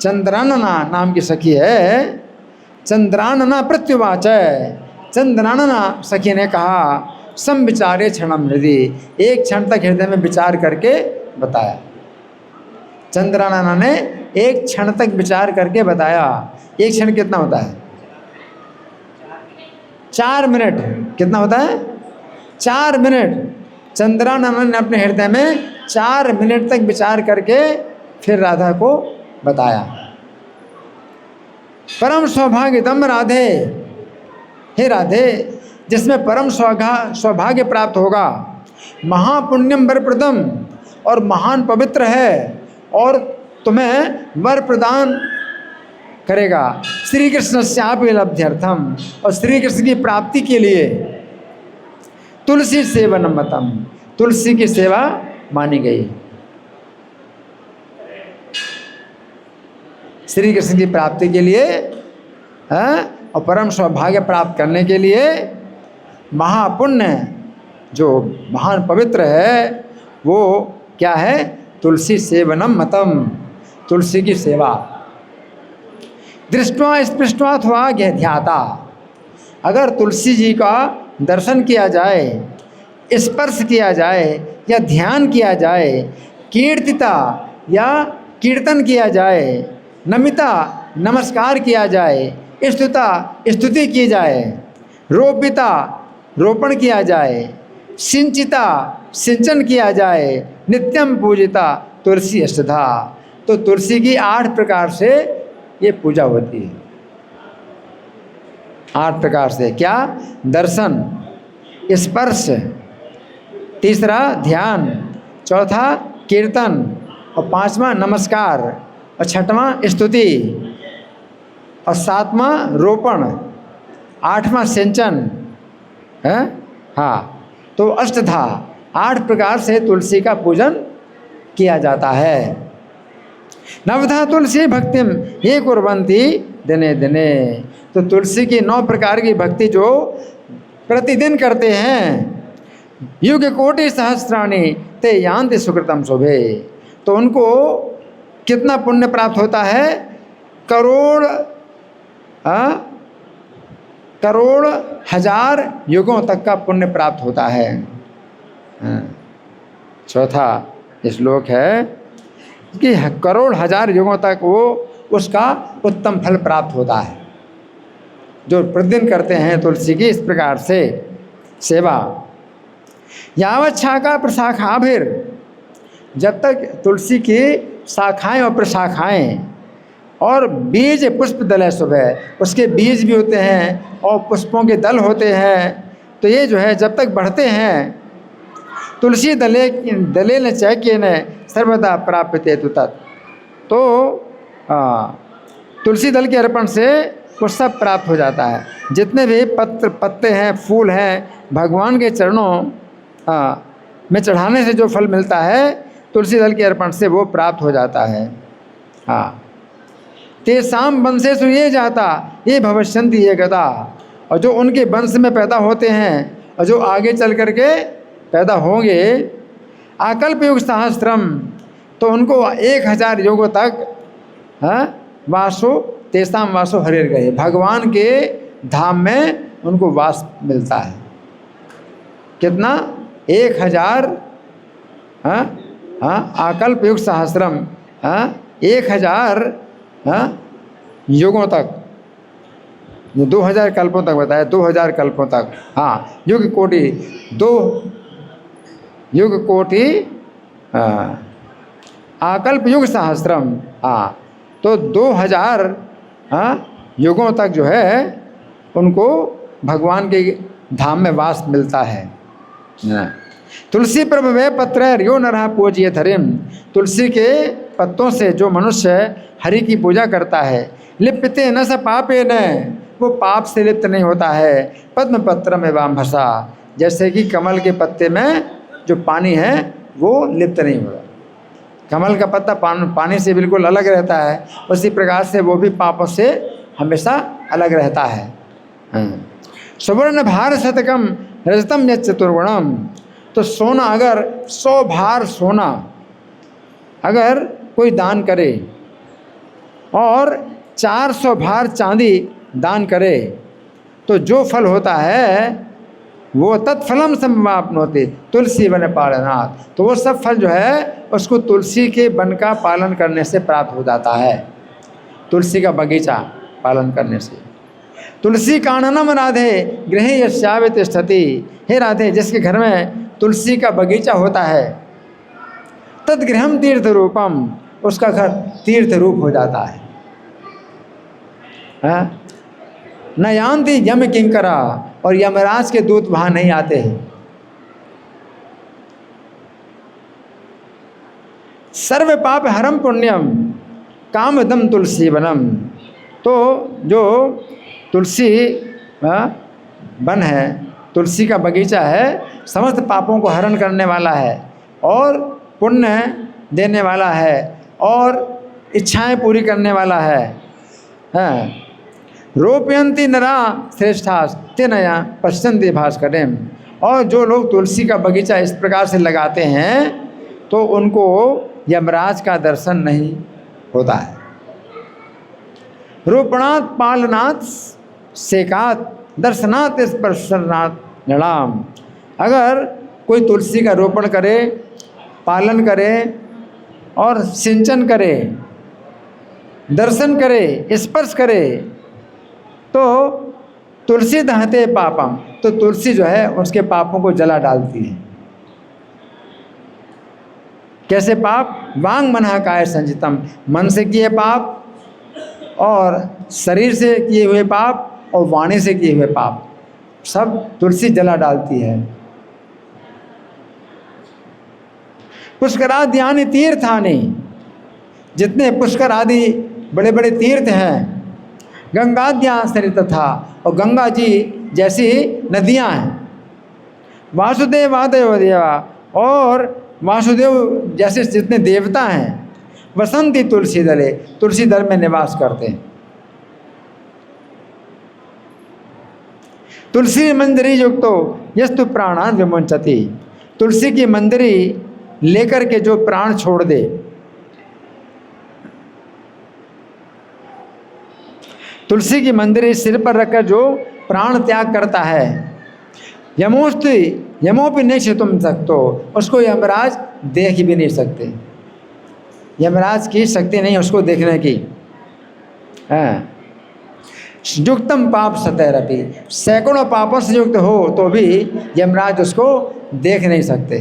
चंद्रानना नाम की सखी है, चंद्रानना प्रत्युवाच, चंद्रानना सखी ने कहा, संविचारे क्षणम हृदय, एक क्षण तक हृदय में विचार करके बताया। चंद्रानना ने एक क्षण तक विचार करके बताया। एक क्षण कितना होता है? 4 मिनट। कितना होता है? 4 मिनट। चंद्रानना ने अपने हृदय में 4 मिनट तक विचार करके फिर राधा को बताया। परम सौभाग्यतम राधे, हे राधे, जिसमें परम सौभाग्य प्राप्त होगा, महापुण्यम वरप्रदम, और महान पवित्र है और तुम्हें वर प्रदान करेगा, श्री कृष्ण श्यापि लब्ध्यर्थम, और श्री कृष्ण की प्राप्ति के लिए तुलसी सेवन मतम, तुलसी की सेवा मानी गई। श्री कृष्ण की प्राप्ति के लिए और परम सौभाग्य प्राप्त करने के लिए महापुण्य जो महान पवित्र है वो क्या है? तुलसी सेवनम मतम, तुलसी की सेवा। दृष्टवा स्पृष्टवा अथवा ध्याता, अगर तुलसी जी का दर्शन किया जाए, स्पर्श किया जाए या ध्यान किया जाए, कीर्तिता या कीर्तन किया जाए, नमिता नमस्कार किया जाए, स्तुता स्तुति की जाए, रोपिता रोपण किया जाए, सिंचिता सिंचन किया जाए, नित्यम पूजिता तुलसी अष्टधा, तो तुलसी की 8 प्रकार से ये पूजा होती है। 8 प्रकार से क्या? दर्शन, स्पर्श, तीसरा ध्यान, चौथा कीर्तन, और 5वां नमस्कार, और 6वां स्तुति, और 7वां रोपण, 8वां सिंचन है। हाँ, तो अष्टधा 8 प्रकार से तुलसी का पूजन किया जाता है। नवधा तुलसी भक्तिम ये कुर्वन्ति दिने दिने, तो तुलसी की 9 प्रकार की भक्ति जो प्रतिदिन करते हैं, युग कोटि सहस्राणि ते यान्ति सुकृतम शुभे, तो उनको कितना पुण्य प्राप्त होता है? करोड़ करोड़ हजार युगों तक का पुण्य प्राप्त होता है। चौथा श्लोक है कि करोड़ हजार युगों तक वो उसका उत्तम फल प्राप्त होता है जो प्रतिदिन करते हैं तुलसी की इस प्रकार से सेवा। यावत शाखा प्रशाखाभिर, जब तक तुलसी की शाखाएं और प्रशाखाएं और बीज पुष्प दल सुबह, उसके बीज भी होते हैं और पुष्पों के दल होते हैं, तो ये जो है जब तक बढ़ते हैं, तुलसी दले न चैक्य न सर्वदा प्राप्यते तु तत्, तो तुलसी दल के अर्पण से वो सब प्राप्त हो जाता है। जितने भी पत्ते हैं, फूल हैं, भगवान के चरणों में चढ़ाने से जो फल मिलता है, तुलसी दल के अर्पण से वो प्राप्त हो जाता है। तेसाम वंशेषु ये जाता ये भविष्यन्ति ये गता, और जो उनके वंश में पैदा होते हैं और जो आगे चल करके पैदा होंगे, आकल्प युग सहस्त्रम, तो उनको 1000 युगों तक वासो तेसाम वासो हरिर गए, भगवान के धाम में उनको वास मिलता है। कितना? 1000 आकल्प युग सहस्त्रम, 1000 युगों तक, 2000 कल्पों तक बताया, 2000 कल्पों तक। युग कोटि, 2 युग कोटि आकल्प युग सहस्त्रम, तो 2000 युगों तक जो है उनको भगवान के धाम में वास मिलता है। तुलसी प्रभवे पत्र यो नरः पूजियत हरिम, तुलसी के पत्तों से जो मनुष्य हरि की पूजा करता है, लिप्यते न स पापे न, वो पाप से लिप्त नहीं होता है। पद्म पत्र में वाम्भसा, जैसे कि कमल के पत्ते में जो पानी है वो लिप्त नहीं होता, कमल का पत्ता पानी से बिल्कुल अलग रहता है, उसी प्रकार से वो भी पापों से हमेशा अलग रहता है। सुवर्ण भार शतकम रजतम यत् चतुर्गुणम, तो सोना अगर 100 भार सोना अगर कोई दान करे और 400 भार चांदी दान करे, तो जो फल होता है वो तत्फलम समाप्नोति तुलसी वन पालनात्, तो वो सब फल जो है उसको तुलसी के वन का पालन करने से प्राप्त हो जाता है, तुलसी का बगीचा पालन करने से। तुलसी काननम राधे गृहे यस्यावे तिष्ठति, हे राधे जिसके घर में तुलसी का बगीचा होता है, तद्गृहम तीर्थ रूपम, उसका घर तीर्थ रूप हो जाता है। न यान्ति यम किंकरा, और यमराज के दूत वहाँ नहीं आते हैं। सर्व पाप हरम पुण्यम कामदम तुलसी वनम, तो जो तुलसी वन है, तुलसी का बगीचा है, समस्त पापों को हरण करने वाला है और पुण्य देने वाला है और इच्छाएं पूरी करने वाला है। रोपयंती नरा श्रेष्ठास तेनया पश्चंती भास्करेम, और जो लोग तुलसी का बगीचा इस प्रकार से लगाते हैं तो उनको यमराज का दर्शन नहीं होता है। रोपणात् पालनात् सेकात् दर्शनात् स्पर्शनात् नृणाम, अगर कोई तुलसी का रोपण करे, पालन करे और सिंचन करे, दर्शन करे, स्पर्श करे, तो तुलसी दहते पापम, तो तुलसी जो है उसके पापों को जला डालती है। कैसे पाप? वांग मनः काय संचितम, मन से किए पाप और शरीर से किए हुए पाप और वाणी से किए हुए पाप, सब तुलसी जला डालती है। पुष्कराद्यानि तीर्थानि, जितने पुष्कर आदि बड़े बड़े तीर्थ हैं, गंगाद्या सरित था, और गंगा जी जैसी नदियां हैं, वासुदेवादयो देवा, और वासुदेव जैसे जितने देवता हैं, वसंती तुलसी दले, तुलसी दल में निवास करते हैं। तुलसी मंदिरी युक्तो यस्तु प्राणान विमुंचति, तुलसी की मंदिरी लेकर के जो प्राण छोड़ दे, तुलसी की मंजरी सिर पर रखकर जो प्राण त्याग करता है, यमो भी नहीं तुम सकते, उसको यमराज देख भी नहीं सकते। यमराज की शक्ति नहीं उसको देखने की। युक्तम पाप सतैरपि, सैकड़ों पापों से युक्त हो तो भी यमराज उसको देख नहीं सकते।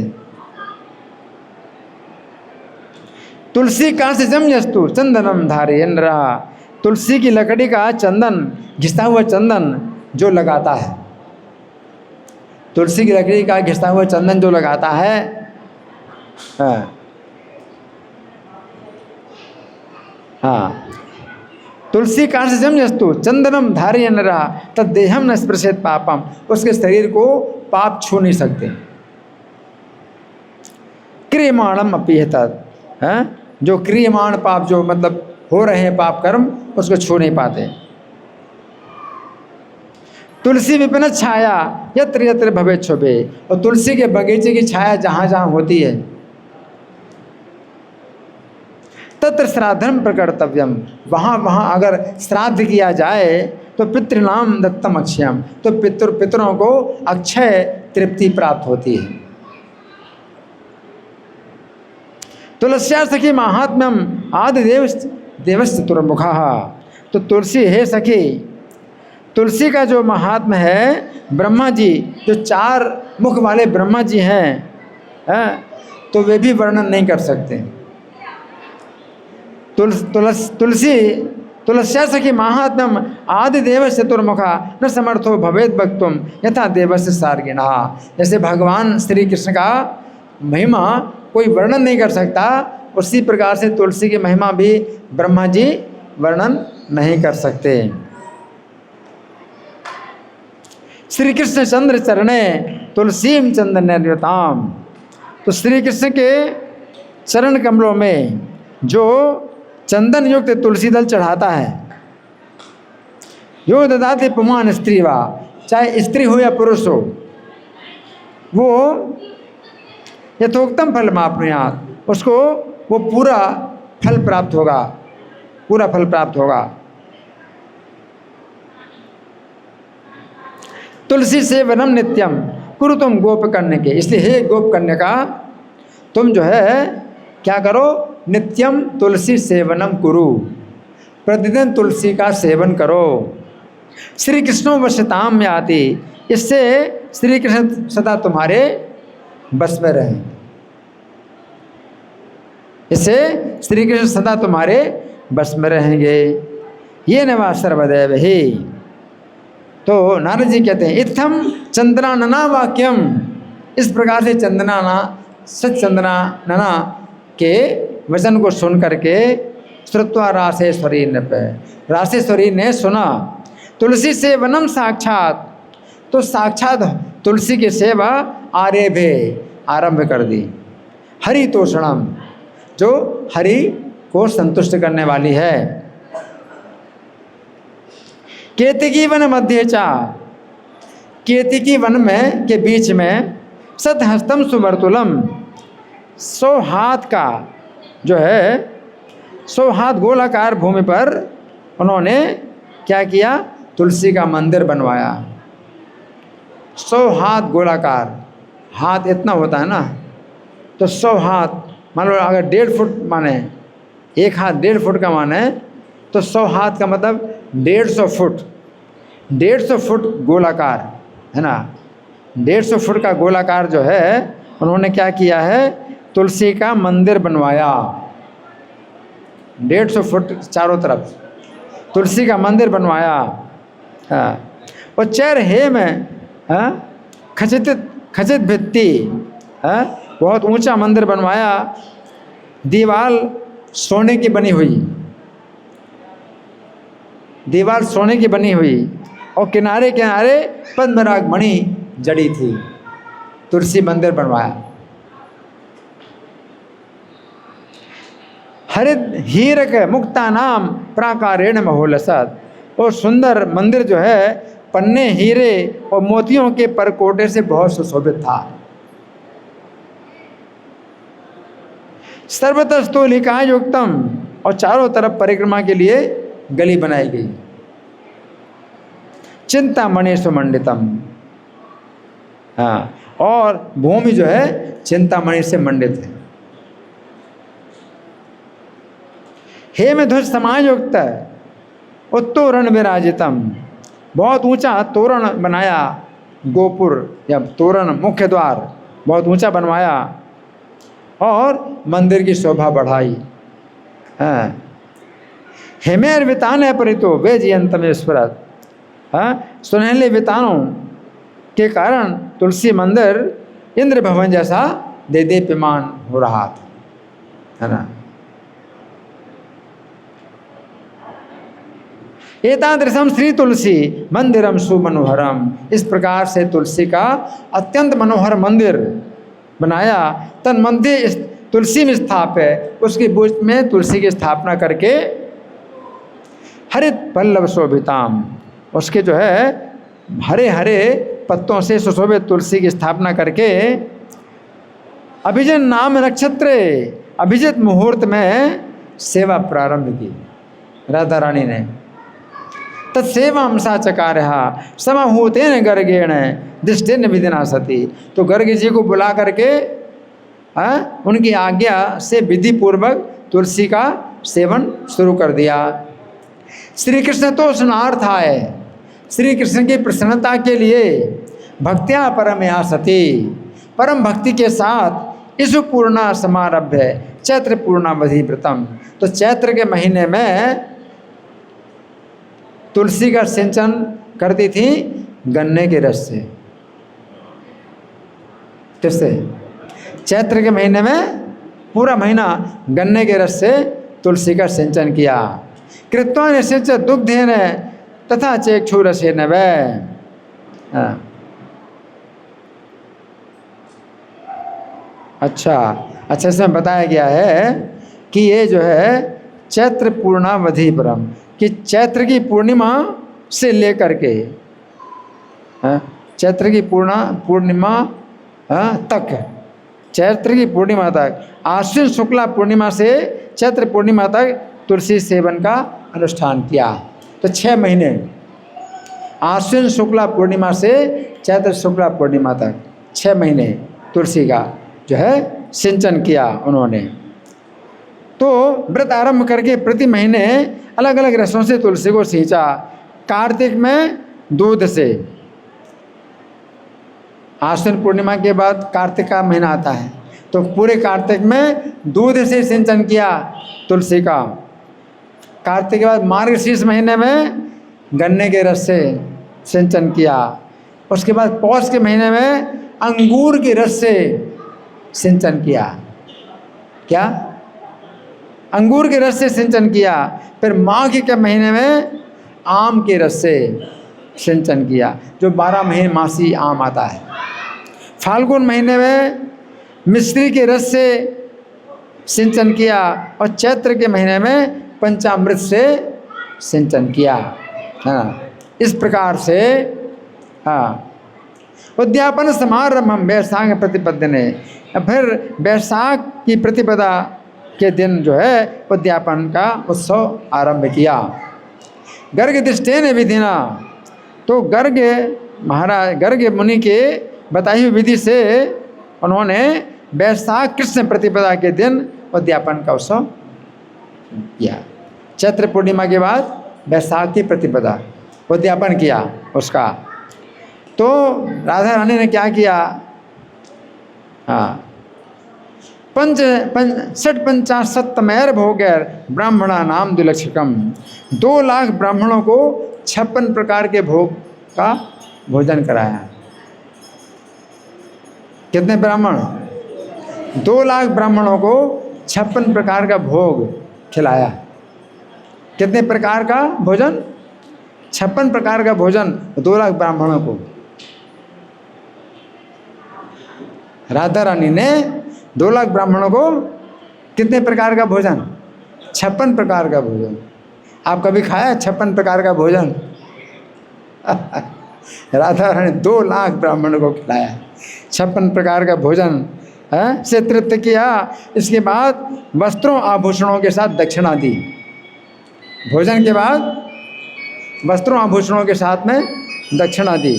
तुलसी का से जमजस्तु चंदनम धारयन् रहा, तुलसी की लकड़ी का चंदन, घिसा हुआ चंदन जो लगाता है, तुलसी की लकड़ी का घिसा हुआ चंदन जो लगाता है, हाँ, तुलसी का से जमजस्तु चंदनम धारयन् रहा तद्देहम न स्पृशेत पापम, उसके शरीर को पाप छू नहीं सकते। क्रियमाणम अपीहतत्, जो क्रियमाण पाप, जो मतलब हो रहे हैं पाप कर्म, उसको छू नहीं पाते। तुलसी विपिन छाया यत्र यत्र भवेत् शुभे, और तुलसी के बगीचे की छाया जहाँ जहाँ होती है, तत्र श्राद्धम प्रकर्तव्यम, वहाँ वहाँ अगर श्राद्ध किया जाए तो पितृनाम दत्तम अक्षयम, तो पितरों को अक्षय तृप्ति प्राप्त होती है। तुलस्या सखी महात्म्यम आदि देवस्य चतुर्मुखा, तो तुलसी है सखी, तुलसी का जो महात्म्य है, ब्रह्मा जी जो 4 मुख वाले ब्रह्मा जी हैं, तो वे भी वर्णन नहीं कर सकते। तुलस्या सखी महात्म्यम आदि देवस्य चतुर्मुखा न समर्थो भवेद वक्तुम यथा देवस्य सार्गिणा, जैसे भगवान श्री कृष्ण का महिमा कोई वर्णन नहीं कर सकता, उसी प्रकार से तुलसी की महिमा भी ब्रह्मा जी वर्णन नहीं कर सकते। श्री कृष्ण चंद्र चरणे तुलसीम चंदन निर्युताम, तो श्री कृष्ण के चरण कमलों में जो चंदन युक्त तुलसी दल चढ़ाता है, यो ददाति पुमान स्त्री वा, चाहे स्त्री हो या पुरुष हो, वो यथोक्तम फल मापनुयात्, उसको वो पूरा फल प्राप्त होगा, पूरा फल प्राप्त होगा। तुलसी सेवनम नित्यम कुरु तुम गोप कन्या के, इसलिए हे गोप कन्या का, तुम जो है क्या करो, नित्यम तुलसी सेवनम कुरु, प्रतिदिन तुलसी का सेवन करो। श्री कृष्णो वशताम याति, इससे श्री कृष्ण सदा तुम्हारे बस में रहें, इससे श्री कृष्ण सदा तुम्हारे बस में रहेंगे। ये नवा सर्वदैव ही, तो नारद जी कहते हैं इत्थम चंद्रानना वाक्यम, इस प्रकार से चंद्राना सच्चंद्रानना के वचन को सुन करके श्रुत्वा रासेश्वरी ने पे, रासेश्वरी ने सुना तुलसी सेवनम साक्षात, तो साक्षात तुलसी की सेवा आरेभे आरंभ कर दी। हरि तोषणम, जो हरि को संतुष्ट करने वाली है। केतकी वन मध्य चा, केतकी वन में के बीच में सतहस्तम सुवर्तुलम, 100 हाथ का जो है, 100 हाथ गोलाकार भूमि पर उन्होंने क्या किया, तुलसी का मंदिर बनवाया। 100 हाथ गोलाकार, हाथ इतना होता है ना, तो 100 हाथ, मान लो अगर 1.5 फुट माने, एक हाथ 1.5 फुट का माने, तो 100 हाथ का मतलब 150 फुट, 150 फुट गोलाकार है ना, 150 फुट का गोलाकार जो है उन्होंने क्या किया है, तुलसी का मंदिर बनवाया। 150 फुट चारों तरफ तुलसी का मंदिर बनवाया। और चैर हे में खचित भित्ति, बहुत ऊंचा मंदिर बनवाया, दीवार सोने की बनी हुई, दीवार सोने की बनी हुई, और किनारे किनारे पद्मराग मणि जड़ी थी। तुलसी मंदिर बनवाया। हरित हीरक मुक्ता नाम प्राकारेण महोलसत, और सुंदर मंदिर जो है पन्ने हीरे और मोतियों के परकोटे से बहुत सुशोभित था। सर्वतस्तोलिका युक्तम, और चारों तरफ परिक्रमा के लिए गली बनाई गई। चिंतामणि सुमंडितम। हाँ, और भूमि जो है चिंतामणि से मंडित है। हेमध्वज समायुक्त उत्तोरण विराजितम, बहुत ऊंचा तोरण बनाया, गोपुर या तोरण मुख्य द्वार बहुत ऊंचा बनवाया और मंदिर की शोभा बढ़ाई। हाँ, हेमेर वितान है परितो वे जियंतम स्फुरत। हाँ, सुनहले वितानों के कारण तुलसी मंदिर इंद्र भवन जैसा देदीप्यमान हो रहा था, है ना। एतादृशम श्री तुलसी मंदिरम सुमनोहरम, इस प्रकार से तुलसी का अत्यंत मनोहर मंदिर बनाया। तन मध्य तुलसी में स्थापे, उसके बीच में तुलसी की स्थापना करके हरित पल्लव शोभिताम, उसके जो है हरे हरे पत्तों से सुशोभित तुलसी की स्थापना करके अभिजन नाम नक्षत्र अभिजित मुहूर्त में सेवा प्रारंभ की राधा रानी ने। तत्सेवां सा चकारहा समहूतेन गर्गेण दिष्टेन विधिना सती, तो गर्ग जी को बुला करके उनकी आज्ञा से विधि पूर्वक तुलसी का सेवन शुरू कर दिया। श्री कृष्ण तो स्नार्थाय, श्री कृष्ण की प्रसन्नता के लिए भक्त्या परमया सती, परम भक्ति के साथ इस पूर्णा समारभ्य चैत्र पूर्णावधि व्रतम, तो चैत्र के महीने में तुलसी का सिंचन करती थी गन्ने के रस से। किससे? चैत्र के महीने में पूरा महीना गन्ने के रस से तुलसी का सिंचन किया। कृत्वा निश्चित दुग्धेन तथा चेक्षुरसेन वै। अच्छा इसमें बताया गया है कि ये जो है चैत्र पूर्णावधि परम, कि चैत्र की पूर्णिमा से लेकर के चैत्र की पूर्णिमा तक, चैत्र की पूर्णिमा तक, आश्विन शुक्ला पूर्णिमा से चैत्र पूर्णिमा तक तुलसी सेवन का अनुष्ठान किया। तो 6 महीने, आश्विन शुक्ला पूर्णिमा से चैत्र शुक्ला पूर्णिमा तक 6 महीने तुलसी का जो है सिंचन किया उन्होंने। तो व्रत आरंभ करके प्रति महीने अलग अलग रसों से तुलसी को सींचा। कार्तिक में दूध से, आश्विन पूर्णिमा के बाद कार्तिक का महीना आता है, तो पूरे कार्तिक में दूध से सिंचन किया तुलसी का। कार्तिक के बाद मार्गशीर्ष महीने में गन्ने के रस से सिंचन किया। उसके बाद पौष के महीने में अंगूर के रस से सिंचन किया। क्या? अंगूर के रस से सिंचन किया। फिर माघ के महीने में आम के रस से सिंचन किया, जो 12 महीने मासी आम आता है। फाल्गुन महीने में मिश्री के रस से सिंचन किया और चैत्र के महीने में पंचामृत से सिंचन किया। हाँ, इस प्रकार से उद्यापन समारंभ वैशाख प्रतिपद्य ने, फिर वैशाख की प्रतिपदा के दिन जो है उद्यापन का उत्सव आरंभ किया। गर्ग दृष्टेन विधिना, तो गर्ग महाराज गर्ग मुनि के बताई हुई विधि से उन्होंने वैशाख कृष्ण प्रतिपदा के दिन उद्यापन का उत्सव किया। चैत्र पूर्णिमा के बाद वैशाख की प्रतिपदा उद्यापन किया उसका। तो राधा रानी ने क्या किया? षट्पंचाशत्तमैर भोगैर ब्राह्मणा नाम द्विलक्षिकम, 2 लाख ब्राह्मणों को 56 प्रकार के भोग का भोजन कराया। कितने ब्राह्मण? 2 लाख ब्राह्मणों को 56 प्रकार का भोग खिलाया। कितने प्रकार का भोजन? 56 प्रकार का भोजन 2 लाख ब्राह्मणों को। राधा रानी ने 2 लाख ब्राह्मणों को कितने प्रकार का भोजन? 56 प्रकार का भोजन। आप कभी खाया 56 प्रकार का भोजन? राधा रानी 2 लाख ब्राह्मणों को खिलाया, 56 प्रकार का भोजन से तृप्त किया। इसके बाद वस्त्रों आभूषणों के साथ दक्षिणा दी। भोजन के बाद वस्त्रों आभूषणों के साथ में दक्षिणा दी।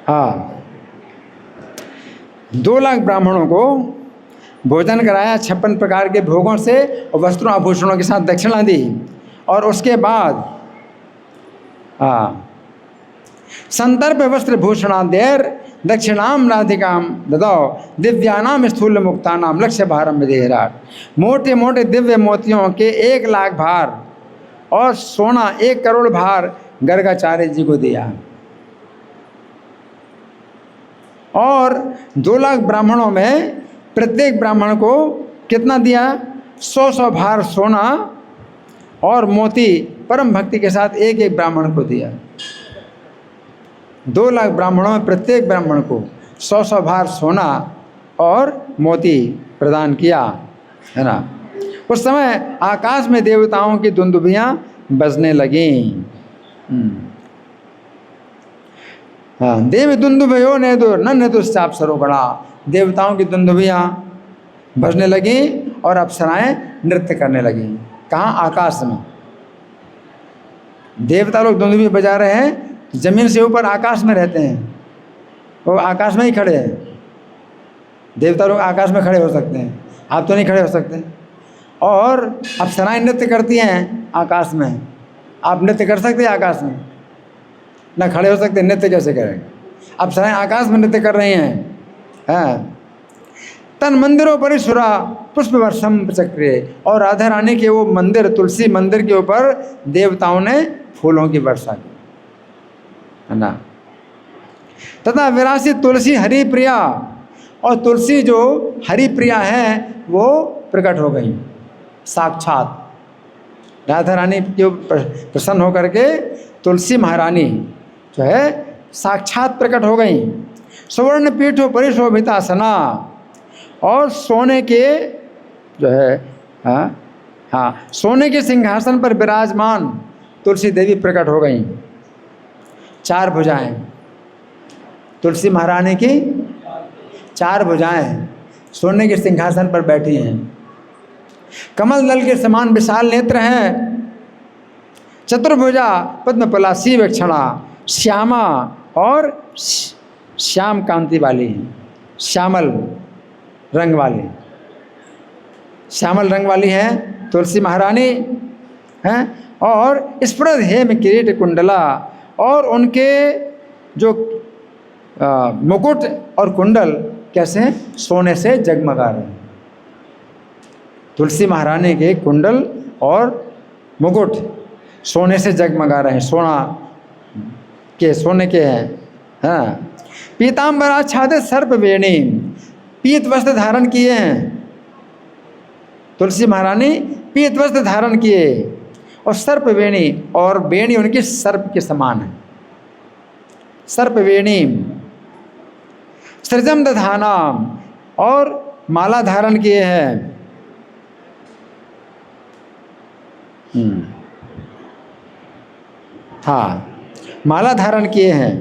हाँ, 2 लाख ब्राह्मणों को भोजन कराया 56 प्रकार के भोगों से और वस्त्रों आभूषणों के साथ दक्षिणा दी। और उसके बाद संदर्भ वस्त्र भूषणादेर दक्षिणाम राधिकाम ददौ दिव्यानाम स्थूल मुक्तानाम लक्ष्य भारम विदेहराट। मोटे मोटे दिव्य मोतियों के 1 लाख भार और सोना 1 करोड़ भार गर्गाचार्य जी को दिया। और 2 लाख ब्राह्मणों में प्रत्येक ब्राह्मण को कितना दिया? 100 भार सोना और मोती परम भक्ति के साथ एक एक ब्राह्मण को दिया। 2 लाख ब्राह्मणों में प्रत्येक ब्राह्मण को 100 भार सोना और मोती प्रदान किया, है ना। उस समय आकाश में देवताओं की दुंदुभियाँ बजने लगीं। हाँ, देव दुंदुभयो ने दो नन्हे दुश्चाप सरोगणा। देवताओं की दुंदुभियाँ बजने लगी और अप्सराएं नृत्य करने लगी। कहाँ? आकाश में। देवता लोग दुंदुभी बजा रहे हैं, जमीन से ऊपर आकाश में रहते हैं, वो आकाश में ही खड़े हैं। देवता लोग आकाश में खड़े हो सकते हैं, आप तो नहीं खड़े हो सकते। और अप्सराएं नृत्य करती हैं आकाश में। आप नृत्य कर सकते हैं आकाश में? ना खड़े हो सकते, नृत्य कैसे करेंगे? अप्सराएं आकाश में नृत्य कर रही हैं। तन मंदिरों पर सुरा पुष्प वर्षम चक्रे। और राधा रानी के वो मंदिर, तुलसी मंदिर के ऊपर देवताओं ने फूलों की वर्षा की, है ना। तथा विरासी तुलसी हरि प्रिया। और तुलसी जो हरि प्रिया है वो प्रकट हो गई साक्षात। राधा रानी के प्रसन्न होकर के तुलसी महारानी जो है साक्षात प्रकट हो गई। सुवर्ण पीठों परिशोभितासना। और सोने के जो है सोने के सिंहासन पर विराजमान तुलसी देवी प्रकट हो गई। 4 भुजाएं तुलसी महारानी की, 4 भुजाएं सोने के सिंहासन पर बैठी हैं। कमल दल के समान विशाल नेत्र हैं। चतुर्भुजा पद्म पलासी वक्षणा। श्यामा और श्याम कांति वाली, श्यामल रंग वाली, श्यामल रंग वाली है तुलसी महारानी हैं। और स्फुरद हेम किरीट कुंडला। और उनके जो मुकुट और कुंडल कैसे? सोने से जगमगा रहे हैं। तुलसी महारानी के कुंडल और मुकुट सोने से जगमगा रहे हैं, सोने के हैं। हाँ, पीताम्बराच्छादित सर्प वेणी। पीत वस्त्र धारण किए हैं तुलसी महारानी, पीत वस्त्र धारण किए और सर्प वेणी। और वेणी उनकी सर्प के समान है, सर्प वेणी। सृजम दधाना। और माला धारण किए हैं। हाँ, माला धारण किए हैं।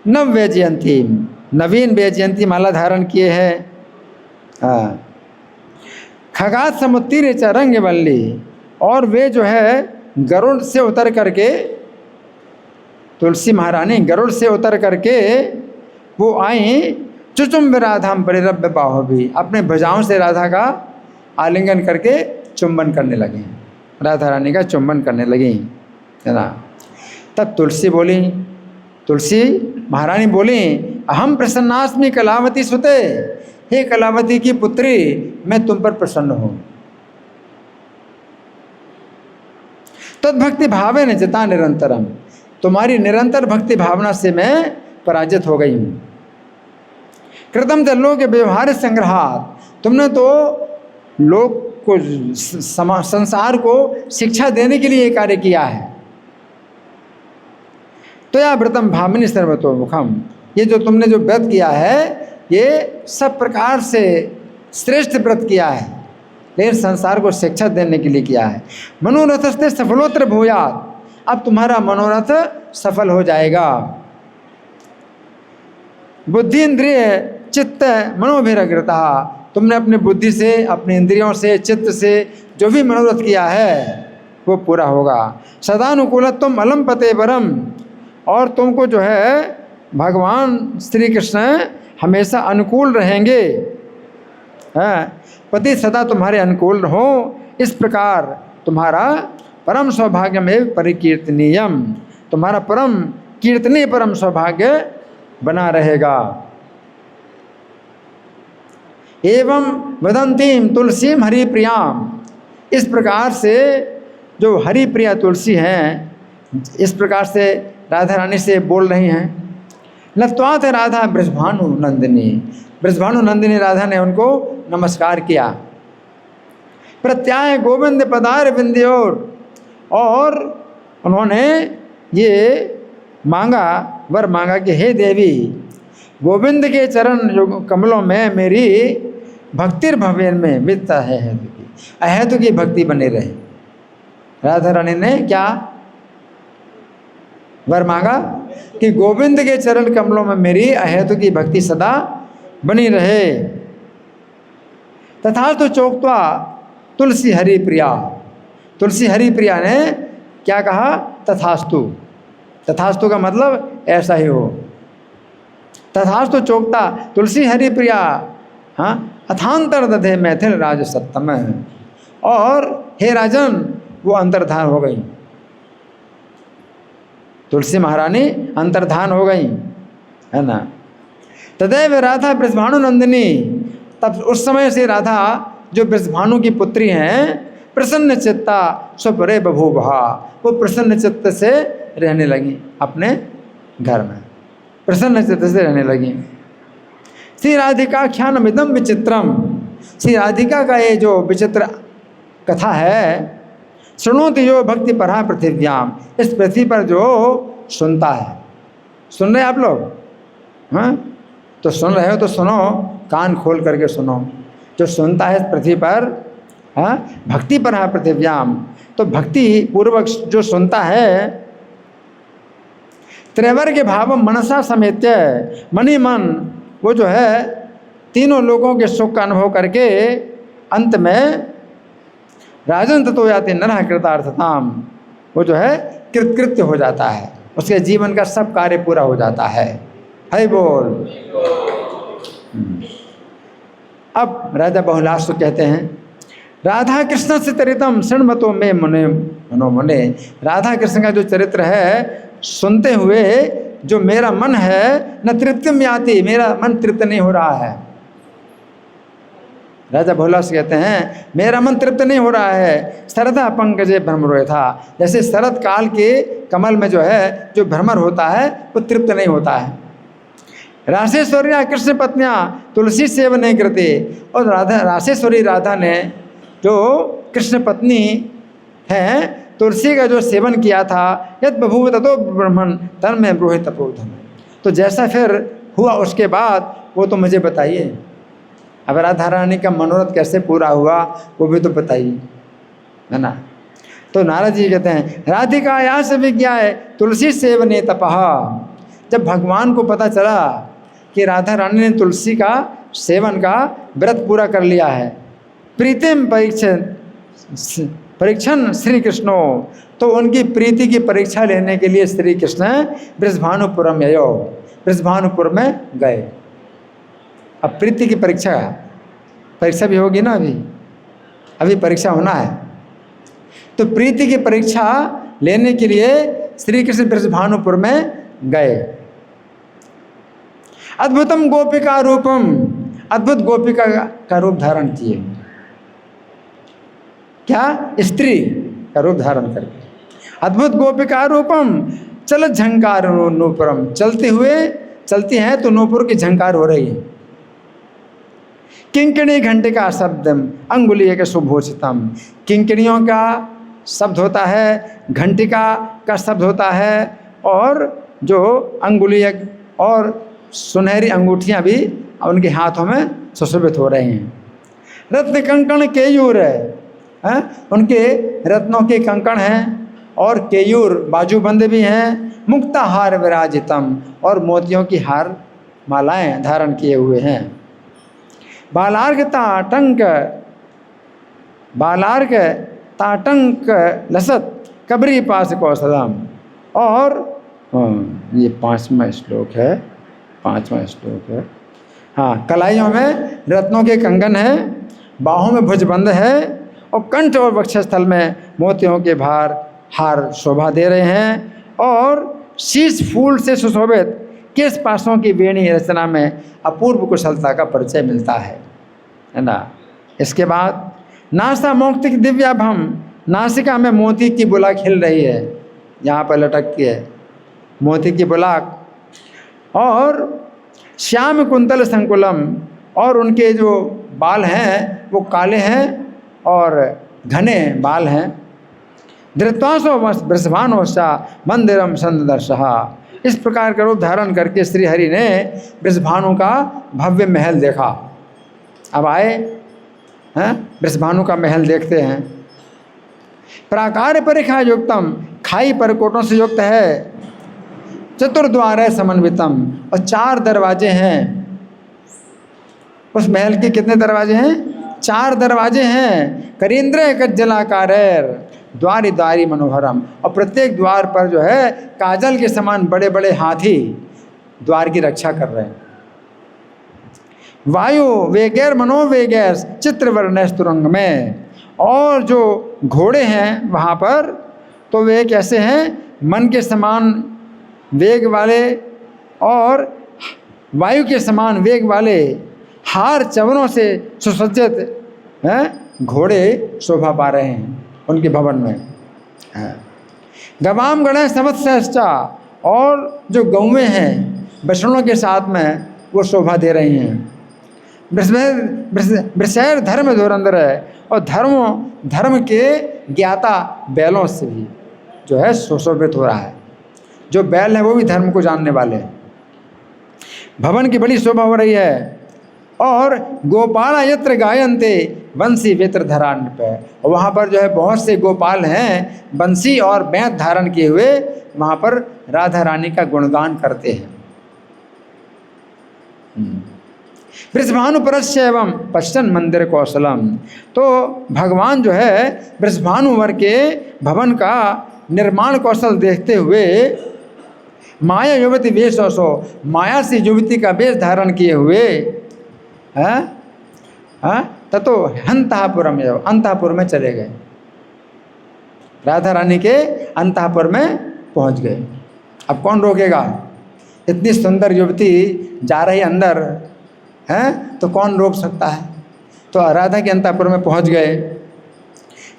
नव वैजयंती, नवीन वैजयंती माला धारण किए हैं। हाँ, खगात समुत्तीर्य च रंगवल्ली। और वे जो है गरुड़ से उतर करके, तुलसी महारानी गरुड़ से उतर करके वो आई। चुचुम्ब राधाम परिरभ्य बाहो भी। अपने भुजाओं से राधा का आलिंगन करके चुंबन करने लगे, राधा रानी का चुंबन करने लगी, है ना। तब तुलसी बोली, तुलसी महारानी बोली, अहम प्रसन्नास्मि कलावती सुते। हे कलावती की पुत्री, मैं तुम पर प्रसन्न हूँ। तद्भक्ति भावे न जता निरंतरम। तुम्हारी निरंतर भक्ति भावना से मैं पराजित हो गई हूँ। कृतम च लोक व्यवहार संग्रहात। तुमने तो लोक को, संसार को शिक्षा देने के लिए ये कार्य किया है। तो या व्रतम भामिनी सर्वतो मुखम। ये जो तुमने जो व्रत किया है ये सब प्रकार से श्रेष्ठ व्रत किया है, लेकिन संसार को शिक्षा देने के लिए किया है। मनोरथस्ते सफलोत्र भूयात्। अब तुम्हारा मनोरथ सफल हो जाएगा। बुद्धि इंद्रिय चित्त मनोभिरग्रता, तुमने अपनी बुद्धि से, अपनी इंद्रियों से, चित्त से जो भी मनोरथ किया है वो पूरा होगा। सदानुकूल तुम अलम पते परम, और तुमको जो है भगवान श्री कृष्ण हमेशा अनुकूल रहेंगे, पति सदा तुम्हारे अनुकूल हो। इस प्रकार तुम्हारा परम सौभाग्य में परिकीर्तनीयम, तुम्हारा परम कीर्तनीय परम सौभाग्य बना रहेगा। एवं वदंतीम तुलसीम हरिप्रियाम, इस प्रकार से जो हरिप्रिया तुलसी हैं, इस प्रकार से राधा रानी से बोल रही हैं। नत्वात राधा ब्रजभानु नंदिनी, ब्रजभानु नंदिनी राधा ने उनको नमस्कार किया। प्रत्याय गोविंद पदार बिंद्योर, और उन्होंने ये मांगा, वर मांगा कि हे देवी, गोविंद के चरण जो कमलों में मेरी भक्तिर भवेन में मितता है अहेतु की भक्ति बनी रहे। राधा रानी ने क्या वर मांगा कि गोविंद के चरण कमलों में मेरी अहेतु की भक्ति सदा बनी रहे। तथा तो चोक्त्वा तुलसी हरि प्रिया, तुलसी हरि प्रिया ने क्या कहा? तथास्तु। तथास्तु का मतलब ऐसा ही हो। तथास्तु चोक्ता तुलसी हरि प्रिया, हाँ, अथांतर दधे मैथिल राज सत्तम, और हे राजन वो अंतर्धान हो गई, तुलसी महारानी अंतर्धान हो गई, है ना। तदैव राधा ब्रजभानु नंदिनी, तब उस समय से राधा जो ब्रजभानु की पुत्री हैं, प्रसन्न चित्ता स्वपरे बभूवहा, वो प्रसन्न चित्त से रहने लगी अपने घर में, प्रसन्न चित्त से रहने लगी। श्री राधिका ख्यानम इदम विचित्रम, श्री राधिका का ये जो विचित्र कथा है, सुनोति जो भक्ति परा पृथिव्याम, इस पृथ्वी पर जो सुनता है, सुन रहे आप लोग? हाँ, तो सुन रहे हो तो सुनो, कान खोल करके सुनो। जो सुनता है इस पृथ्वी पर, हाँ, भक्ति परा पृथिव्याम, तो भक्ति पूर्वक जो सुनता है, त्रैवर के भाव मनसा समेत्य, मनी मन वो जो है तीनों लोगों के सुख का अनुभव करके अंत में राजन ततो याति नरः कृतार्थताम, वो जो है कृतकृत्य हो जाता है, उसके जीवन का सब कार्य पूरा हो जाता है। है बोल। अब राजा बहुलाश तो कहते हैं, राधा कृष्ण से चरितम शृण्वतो में मुने मनो मुने, राधा कृष्ण का जो चरित्र है सुनते हुए जो मेरा मन है न तृप्तिम याति, मेरा मन तृप्त नहीं हो रहा है। राजा बहुलाश कहते हैं मेरा मन तृप्त नहीं हो रहा है। शरदा पंकजे भ्रमरोय था, जैसे शरद काल के कमल में जो है जो भ्रमर होता है वो तृप्त नहीं होता है। राशेश्वरिया कृष्ण पत्नियाँ तुलसी सेवन नहीं करते, और राधा राशेश्वरी राधा ने जो कृष्ण पत्नी हैं तुलसी का जो सेवन किया था, यद बभूव ततो ब्रह्मण तन में ब्रूहि तपोधन, तो जैसा फिर हुआ उसके बाद वो तो मुझे बताइए। अब राधा रानी का मनोरथ कैसे पूरा हुआ वो भी तो बताइए, है ना। तो नारद जी कहते हैं राधिका या से विज्ञा है तुलसी सेवने तपः, जब भगवान को पता चला कि राधा रानी ने तुलसी का सेवन का व्रत पूरा कर लिया है, प्रीतिम परीक्षण श्री कृष्णो, तो उनकी प्रीति की परीक्षा लेने के लिए श्री कृष्ण ब्रजभानुपुरम ययो, ब्रजभानुपुर में गए। अब प्रीति की परीक्षा भी होगी ना, अभी परीक्षा होना है। तो प्रीति की परीक्षा लेने के लिए श्री कृष्ण ब्रजभानुपुर में गए। अद्भुतम गोपिका रूपम, अद्भुत गोपिका का रूप धारण किए। क्या? स्त्री का रूप धारण करके। अद्भुत गोपिका रूपम चल झंकार नूपुरम, चलती हैं तो नूपुर की झंकार हो रही है। किंकिणी घंटिका शब्दम अंगुलीय के सुभोषितम, किंकिणियों का शब्द होता है, घंटिका का शब्द होता है, और जो अंगुलीय और सुनहरी अंगूठियां भी उनके हाथों में सुशोभित हो रही हैं। रत्न कंकण केयूर है, उनके रत्नों के कंकण हैं, और केयूर बाजूबंद भी हैं, मुक्ताहार विराजितम, और मोतियों की हार मालाएं धारण किए हुए हैं। बालार्क ताटंक लसत कबरी पास कौशलम। और ये 5वां श्लोक है, 5वां श्लोक है। हाँ, कलाइयों में रत्नों के कंगन है, बाहों में भुजबंद है, और कंठ और वक्षस्थल में मोतियों के हार शोभा दे रहे हैं, और शीश फूल से सुशोभित केश पाशों की वेणी रचना में अपूर्व कुशलता का परिचय मिलता है ना। इसके बाद नासा मौक्तिक दिव्याभम, नासिका में मोती की बुलाक खिल रही है, यहाँ पर लटकती है मोती की बुलाक। और श्याम कुंतल संकुलम, और उनके जो बाल हैं वो काले हैं और घने बाल हैं। धृत्वासो वृषभानोषा मंदिरम संदर्शहा, इस प्रकार का रूप धारण करके श्री हरि ने वृषभानु का भव्य महल देखा। अब आए हैं वृषभानु का महल देखते हैं। प्राकार परिखा युक्तम, खाई परकोटों से युक्त है। चतुर्द्वार है समन्वितम, और 4 दरवाजे हैं। उस महल के कितने दरवाजे हैं? 4 दरवाजे हैं। करींद्र कज्जलाकार, द्वारी द्वारी मनोहरम, और प्रत्येक द्वार पर जो है काजल के समान बड़े बड़े हाथी द्वार की रक्षा कर रहे हैं। वायु वेगैर मनोवेगैर चित्रवर्ण तुरंग में, और जो घोड़े हैं वहाँ पर तो वे कैसे हैं? मन के समान वेग वाले और वायु के समान वेग वाले हार चवरों से सुसज्जित हैं घोड़े शोभा पा रहे हैं उनके भवन में। गवाम गणेश समत्सृष्टा, और जो गौवें हैं बछड़ों के साथ में वो शोभा दे रही हैं। वृषैर धर्म धुरंधर है, और धर्म के ज्ञाता बैलों से भी जो है सुशोभित हो रहा है। जो बैल है वो भी धर्म को जानने वाले हैं। भवन की बड़ी शोभा हो रही है। और गोपाल यत्र गायन्ते बंसी वेत्र धरान पे, और वहाँ पर जो है बहुत से गोपाल हैं बंसी और बैंत धारण किए हुए वहाँ पर राधा रानी का गुणगान करते हैं। वृषभानु परस्य एवं पश्चन मंदिर कौशलम, तो भगवान जो है वृषभानु वर के भवन का निर्माण कौशल देखते हुए माया युवती वेश, माया से युवती का वेश धारण किए हुए ततो अंतःपुरम, अंतःपुर में चले गए। राधा रानी के अंतःपुर में पहुंच गए। अब कौन रोकेगा? इतनी सुंदर युवती जा रही अंदर हैं तो कौन रोक सकता है? तो राधा के अंतःपुर में पहुंच गए।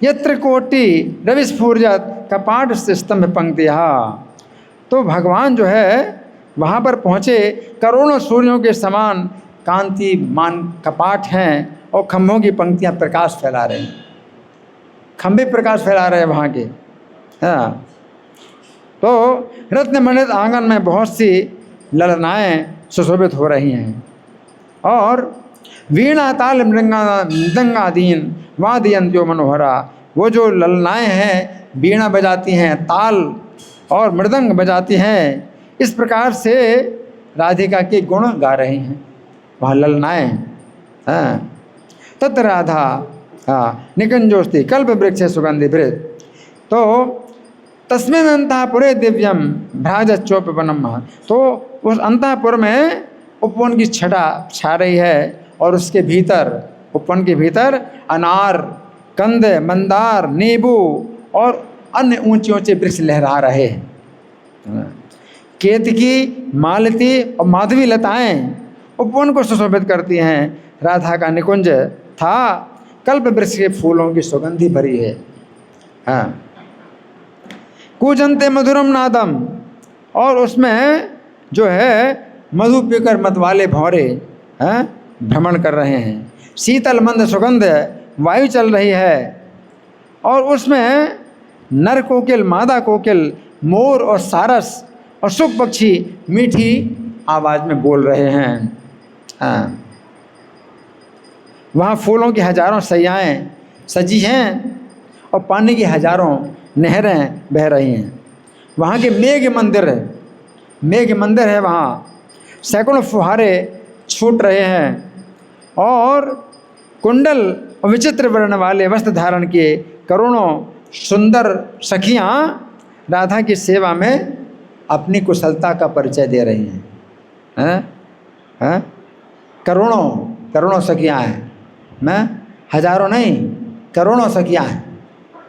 यत्र कोटि रविस्फूर्जत कपाट स्तंभ पंक्तिया, तो भगवान जो है वहाँ पर पहुँचे। करोड़ों सूर्यों के समान कांतिमान कपाट हैं, और खंभों की पंक्तियाँ प्रकाश फैला रहे हैं। खंभे प्रकाश फैला रहे हैं वहाँ के। हाँ, तो रत्न मंडित आंगन में बहुत सी ललनाएँ सुशोभित हो रही हैं। और वीणा ताल मृदंगादीन वादयंत्यो मनोहरा, वो जो ललनाएँ हैं वीणा बजाती हैं, ताल और मृदंग बजाती हैं, इस प्रकार से राधिका के गुण गा रही हैं वहाँ ललनाएँ। हाँ, तत् राधा निकंजोस्ति कल्प वृक्ष सुगंधि भृत, तो तस्मिन् अंतःपुरे दिव्यम भ्राजच्चोपवनम, तो उस अंतःपुर में उपवन की छटा छा रही है, और उसके भीतर उपवन के भीतर अनार, कंद, मंदार, नींबू और अन्य ऊंचे ऊंचे वृक्ष लहरा रहे हैं। केतकी, मालती और माधवी लताएं उपवन को सुशोभित करती हैं। राधा का निकुंज था कल्प वृक्ष के फूलों की सुगंधि भरी है। हाँ, कूजंते मधुरम नादम, और उसमें जो है मधु पीकर मतवाले भौरे भ्रमण कर रहे हैं। शीतल मंद सुगंध वायु चल रही है, और उसमें नर कोकिल, मादा कोकिल, मोर और सारस और शुक पक्षी मीठी आवाज़ में बोल रहे हैं। हाँ, वहाँ फूलों की हजारों सैयाएँ सजी हैं, और पानी की हजारों नहरें बह रही हैं। वहाँ के मेघ मंदिर है, मेघ मंदिर है वहाँ, सैकड़ों फुहारे छूट रहे हैं और कुंडल और विचित्र वर्ण वाले वस्त्र धारण किए करोड़ों सुंदर सखियाँ राधा की सेवा में अपनी कुशलता का परिचय दे रही हैं। हैं? करोड़ों करोड़ों सखियाँ हैं, मैं हजारों नहीं, करोड़ों सखियाँ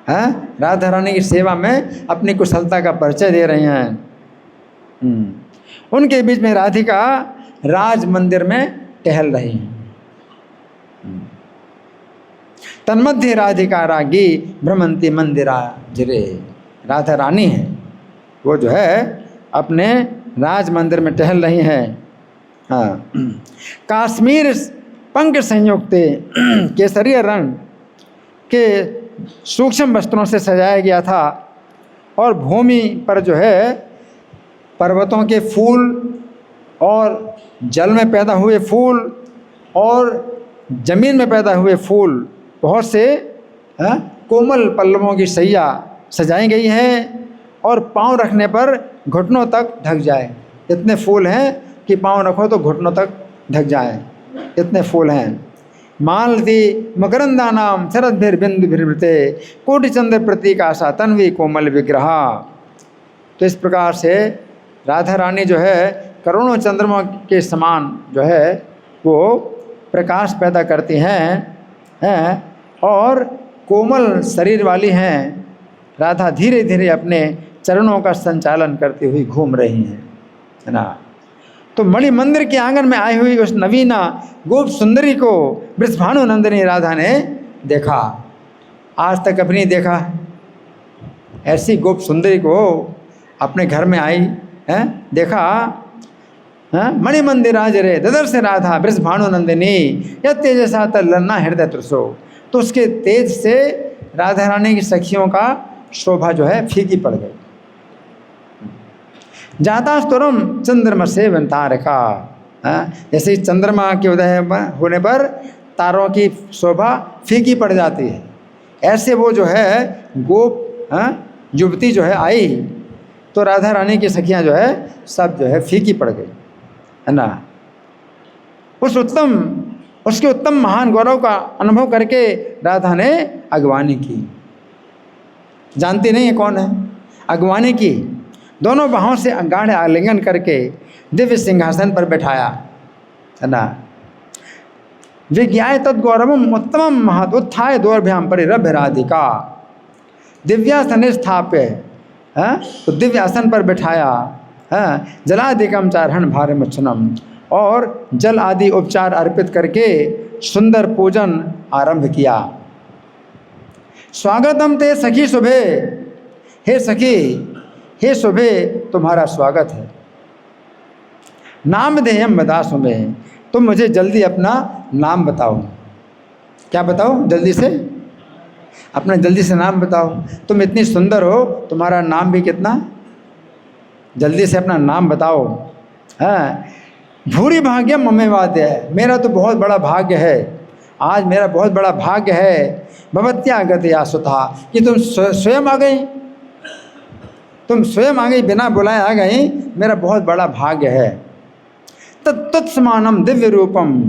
हैं, राधा रानी की सेवा में अपनी कुशलता का परिचय दे रही हैं। उनके बीच में राधिका राज मंदिर में टहल रही हैं। तन्मध्य राधिका रागी भ्रमंती मंदिरा जिरे, राधा रानी है वो जो है अपने राज मंदिर में टहल रही हैं। हाँ, काश्मीर पंख संयुक्त केसरिया रंग के सूक्ष्म वस्त्रों से सजाया गया था और भूमि पर जो है पर्वतों के फूल और जल में पैदा हुए फूल और जमीन में पैदा हुए फूल, बहुत से कोमल पल्लवों की सैया सजाई गई है और पांव रखने पर घुटनों तक ढक जाए। इतने फूल हैं कि पांव रखो तो घुटनों तक ढक जाए, इतने फूल हैं। मालती मकरंदा नाम शरदभिर बिंदु भिरते कोटि चंद्र प्रतीक आशा तन्वी कोमल विग्रहा। तो इस प्रकार से राधा रानी जो है करोड़ों चंद्रमा के समान जो है वो प्रकाश पैदा करती हैं और कोमल शरीर वाली हैं। राधा धीरे धीरे अपने चरणों का संचालन करती हुई घूम रही हैं, है ना। तो मणि मंदिर के आंगन में आई हुई उस नवीना गोप सुंदरी को वृषभानु नंदिनी राधा ने देखा। आज तक कभी नहीं देखा ऐसी गोप सुंदरी को अपने घर में आई है, देखा। मणि मंदिर आज रे ददर से राधा वृषभानु नंदिनी या तेजसा तल्लन्ना हृदय त्रिसो। तो उसके तेज से राधा रानी की सखियों का शोभा जो है फीकी पड़ गई। जाता स्तुरम चंद्रमा से तारका, जैसे चंद्रमा के उदय होने पर तारों की शोभा फीकी पड़ जाती है, ऐसे वो जो है गोप युवती जो है आई तो राधा रानी की सखियां जो है सब जो है फीकी पड़ गई, है ना। उसके उत्तम महान गौरव का अनुभव करके राधा ने अगवानी की। जानती नहीं है कौन है, अगवानी की। दोनों बाहों से गाढ़ आलिंगन करके दिव्य सिंहासन पर बैठाया, है ना। विज्ञाय तद्गौरवम उत्तमम महत उत्थाय दौर्भ्याम परिरभ्य राधिका दिव्यासन स्थाप्य, तो दिव्य आसन पर बैठाया, जलादिकम चारण भार मच्छनम, और जल आदि उपचार अर्पित करके सुंदर पूजन आरंभ किया। स्वागतम ते सखी शुभे, हे सखी हे शुभे तुम्हारा स्वागत है। नाम देयम बता सुमे, तुम मुझे जल्दी अपना नाम बताओ। क्या बताओ? जल्दी से अपना जल्दी से नाम बताओ। तुम इतनी सुंदर हो, तुम्हारा नाम भी कितना, जल्दी से अपना नाम बताओ। भूरी भाग्यम ममे वाद्य है, मेरा तो बहुत बड़ा भाग्य है, आज मेरा बहुत बड़ा भाग्य है। भवत्या गतया सुता, कि तुम स्वयं आ गई, तुम स्वयं आ गई, बिना बुलाए आ गई, मेरा बहुत बड़ा भाग्य है। तत्समानम दिव्य रूपम,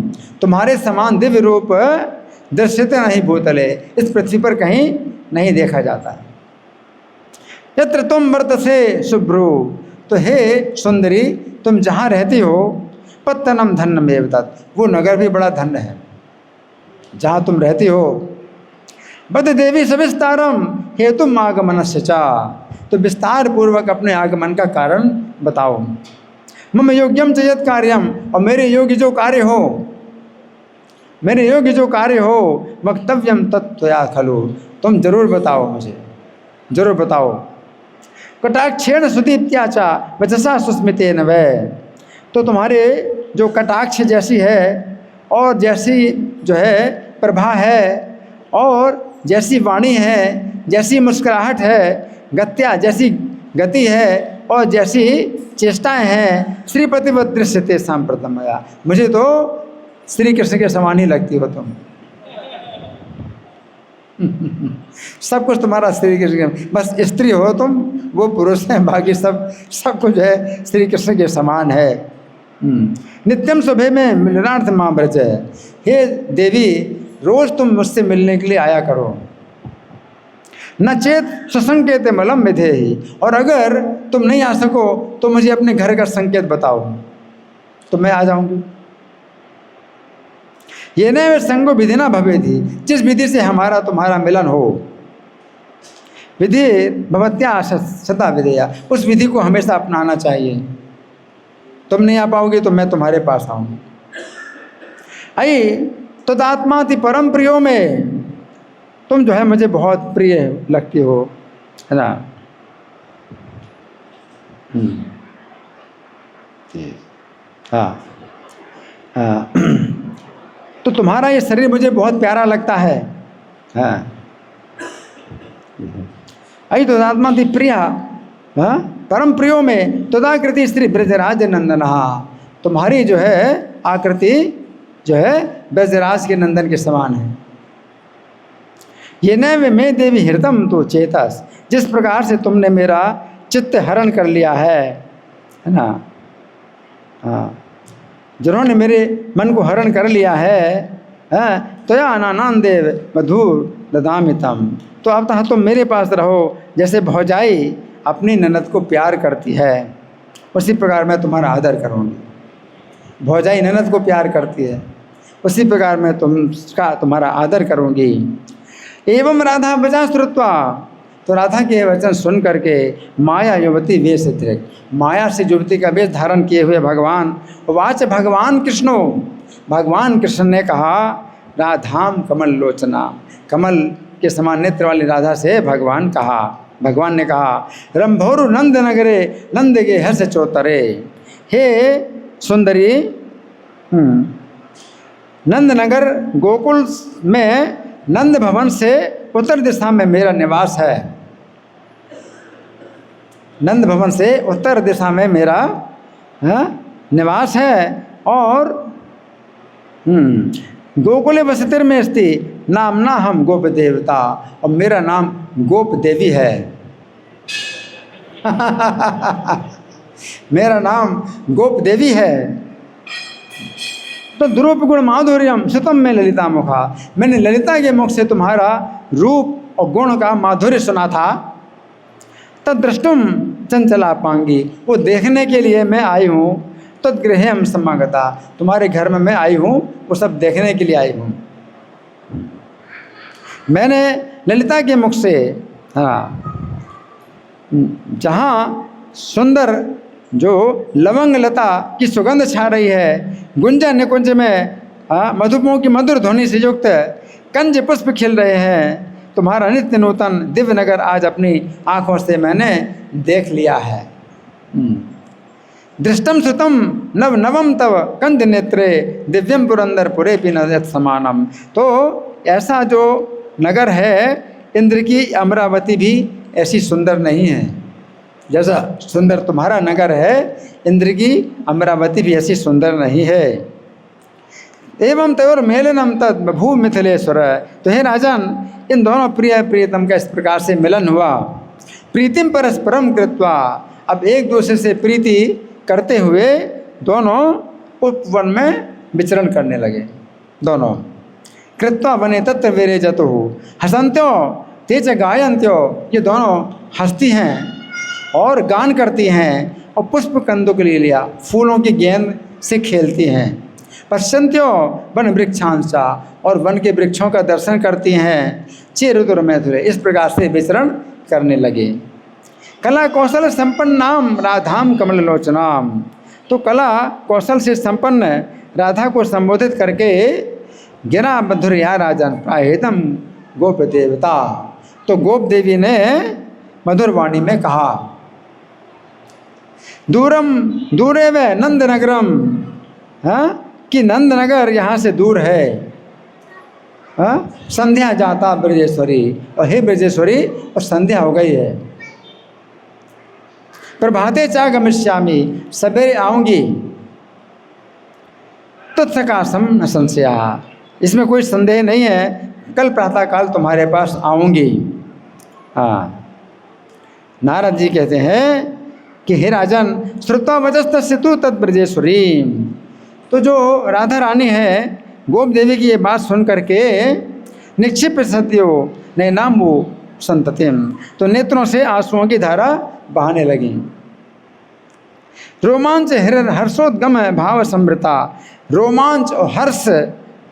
तुम्हारे समान दिव्य रूप दृश्यते नहीं भूतले, इस पृथ्वी पर कहीं नहीं देखा जाता है। यत्र तुम वर्तसे शुभ्रू, तो हे सुंदरी तुम जहाँ रहती हो, पत्तनम धन्यमेव तत्, वो नगर भी बड़ा धन्य है जहाँ तुम रहती हो। बद देवी सविस्तारम हेतुम आगमनस्य चा, तो विस्तार पूर्वक अपने आगमन का कारण बताओ। मम योग्यम च यत् कार्यम, और मेरे योग्य जो कार्य हो, मेरे योग्य जो कार्य हो, वक्तव्यम तत्त्वया खलु, तुम जरूर बताओ, मुझे जरूर बताओ। कटाक्षेण सुदीप्त्याचा वचसा सुस्मितेन वै, तो तुम्हारे जो कटाक्ष जैसी है और जैसी जो है प्रभा है और जैसी वाणी है, जैसी मुस्कुराहट है, गत्या जैसी गति है और जैसी चेष्टाएं हैं, श्रीपतिवत दृश्यते सांप्रतमया, मुझे तो श्री कृष्ण के समान ही लगती हो तुम। सब कुछ तुम्हारा श्री कृष्ण, बस स्त्री हो तुम, वो पुरुष हैं, बाकी सब कुछ है श्री कृष्ण के समान है। नित्यम सुबह में मिलनार्थ माँ ब्रज, हे देवी रोज तुम मुझसे मिलने के लिए आया करो। न चेत सुसंकेत मलम विधे ही, और अगर तुम नहीं आ सको तो मुझे अपने घर का संकेत बताओ तो मैं आ जाऊंगी। ये न संगो विधि ना भवे थी, जिस विधि से हमारा तुम्हारा मिलन हो। विधि भवत्या सदा विधेया, उस विधि को हमेशा अपनाना चाहिए। तुम नहीं आ पाओगे तो मैं तुम्हारे पास आऊंगी। आई तदात्माति परम प्रियो में, तुम जो है मुझे बहुत प्रिय लगती हो, है ना। हाँ हाँ, तो तुम्हारा ये शरीर मुझे बहुत प्यारा लगता है। हाँ, आई तदात्माति प्रिया, हाँ परम प्रियो में तदाकृति श्री ब्रजराज नंदना, तुम्हारी जो है आकृति जो है ब्रजराज के नंदन के समान है। ये नैव में देवी हृदम तो चेतस, जिस प्रकार से तुमने मेरा चित्त हरण कर लिया है ना। हाँ, जिन्होंने मेरे मन को हरण कर लिया है, त्वया अनानंद देव मधुर ददामितम, तो अब तक तुम मेरे पास रहो। जैसे भौजाई अपनी ननद को प्यार करती है, उसी प्रकार मैं तुम्हारा आदर करूँगी। भौजाई ननद को प्यार करती है, उसी प्रकार मैं तुम्हारा आदर करूँगी। एवं राधा वचन श्रुत्वा, तो राधा के वचन सुन करके माया युवती वेश धृक, माया से युवती का वेश धारण किए हुए भगवान, वाच भगवान कृष्णो, भगवान कृष्ण ने कहा, राधाम कमल लोचना, कमल के समान नेत्र वाली राधा से भगवान ने कहा, रंभोरु नंद नगरे नंद के हर्ष चौतरे, हे सुंदरी, नंद नगर गोकुल में नंद भवन से उत्तर दिशा में मेरा निवास है। नंद भवन से उत्तर दिशा में मेरा निवास है। और गोकुले वसतिर में स्थिति नामना हम गोप देवता, और मेरा नाम गोप देवी है। मेरा नाम गोप देवी है। तो द्रूप गुण माधुर्यम सुतम में ललिता मुखा, मैंने ललिता के मुख से तुम्हारा रूप और गुण का माधुर्य सुना था। तद दृष्टुम चंचला पांगी, वो देखने के लिए मैं आई हूँ। तद गृह हम समागता, तुम्हारे घर में मैं आई हूँ, वो सब देखने के लिए आई हूँ। मैंने ललिता के मुख से, हाँ, जहाँ सुंदर जो लवंग लता की सुगंध छा रही है, गुंजा निकुंज में मधुपों की मधुर ध्वनि से युक्त कंज पुष्प खिल रहे हैं, तुम्हारा नित्य नूतन दिव्य नगर आज अपनी आँखों से मैंने देख लिया है। दृष्टम सुतम नव नवम तव कंद नेत्रे दिव्यम पुरंदर पुरे पिनयत समानम, तो ऐसा जो नगर है, इंद्र की अमरावती भी ऐसी सुंदर नहीं है। जैसा सुंदर तुम्हारा नगर है, इंद्र की अमरावती भी ऐसी सुंदर नहीं है। एवं तयोर मेलनम तद बभू मिथिलेश्वर, तो हे राजन, इन दोनों प्रिय प्रियतम का इस प्रकार से मिलन हुआ। प्रीतिम परस्परम कृत्वा, अब एक दूसरे से प्रीति करते हुए दोनों उपवन में विचरण करने लगे। दोनों कृत्वा बने तत्र वेरे जतु हसंत्यो तेज गायंत्यो, ये दोनों हंसती हैं और गान करती हैं, और पुष्प कंदों के लिए लिया फूलों की गेंद से खेलती हैं। पश्चंत्यो वन वृक्षांशा, और वन के वृक्षों का दर्शन करती हैं। चिरुदुर मैथुरे, इस प्रकार से विचरण करने लगे। कला कौशल संपन्न नाम राधाम कमल लोचनाम, तो कला कौशल से संपन्न राधा को संबोधित करके गिरा मधुरिया राजन प्राहेतम गोप देवता, तो गोप देवी ने मधुर वाणी में कहा, दूरम दूरे व नंद नगरम, कि नंद नगर यहाँ से दूर है। संध्या जाता ब्रजेश्वरी, और हे ब्रजेश्वरी, और संध्या हो गई है। प्रभाते चा गमिष्यामि, सवेरे आऊँगी। तुत्सकासम न संशया, इसमें कोई संदेह नहीं है, कल प्रातःकाल तुम्हारे पास आऊँगी। हाँ, नारद जी कहते हैं कि हे राजन, श्रुत्वा वचस्तस्य तु तद्ब्रजेश्वरी। तो जो राधा रानी है, गोप देवी की ये बात सुन करके निक्षिप्य सत्यो नैनाम्बु संततिम, तो नेत्रों से आंसुओं की धारा बहाने लगी। रोमांच हर्षोद्गम भाव समृता, रोमांच और हर्ष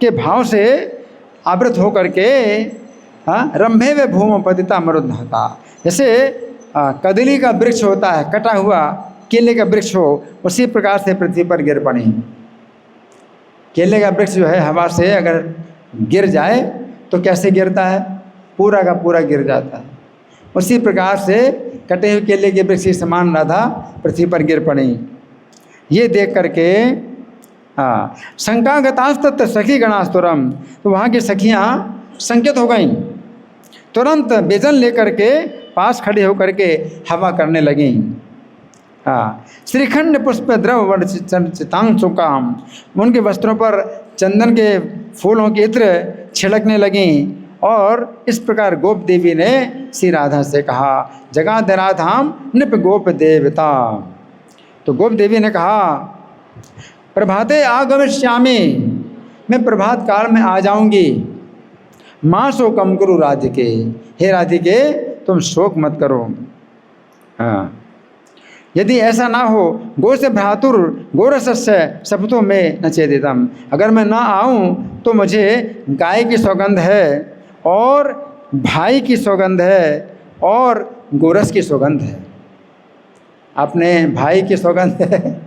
के भाव से आवृत होकर के रंभे व भूमि पतिता मरुद्धाता, जैसे कदली का वृक्ष होता है, कटा हुआ केले का वृक्ष हो, उसी प्रकार से पृथ्वी पर गिर पड़ी। केले का वृक्ष जो है हवा से अगर गिर जाए तो कैसे गिरता है, पूरा का पूरा गिर जाता है। उसी प्रकार से कटे हुए केले के वृक्ष के समान राधा पृथ्वी पर गिर पड़ी। ये देख करके शंकागतास्तत् सखी गणास्तुरम, तो वहाँ की सखियाँ संकेत हो गईं, तुरंत बेजन लेकर के पास खड़े होकर के हवा करने लगीं। श्रीखंड पुष्प द्रव वर्चितांशुकाम, उनके वस्त्रों पर चंदन के फूलों की इत्र छिड़कने लगीं। और इस प्रकार गोप देवी ने श्री राधा से कहा, जगाद राधाम नृप गोप देवता। तो गोप देवी ने कहा, प्रभाते आगमिष्यामि, मैं प्रभात काल में आ जाऊंगी। माँ शोकम करो राधिके, हे राधिके तुम शोक मत करो। हाँ, यदि ऐसा ना हो, गो से भ्रातुर गोरसस्य सपतों में न चेदितम, अगर मैं ना आऊँ तो मुझे गाय की सौगंध है और भाई की सौगंध है और गोरस की सौगंध है। अपने भाई की सौगंध है,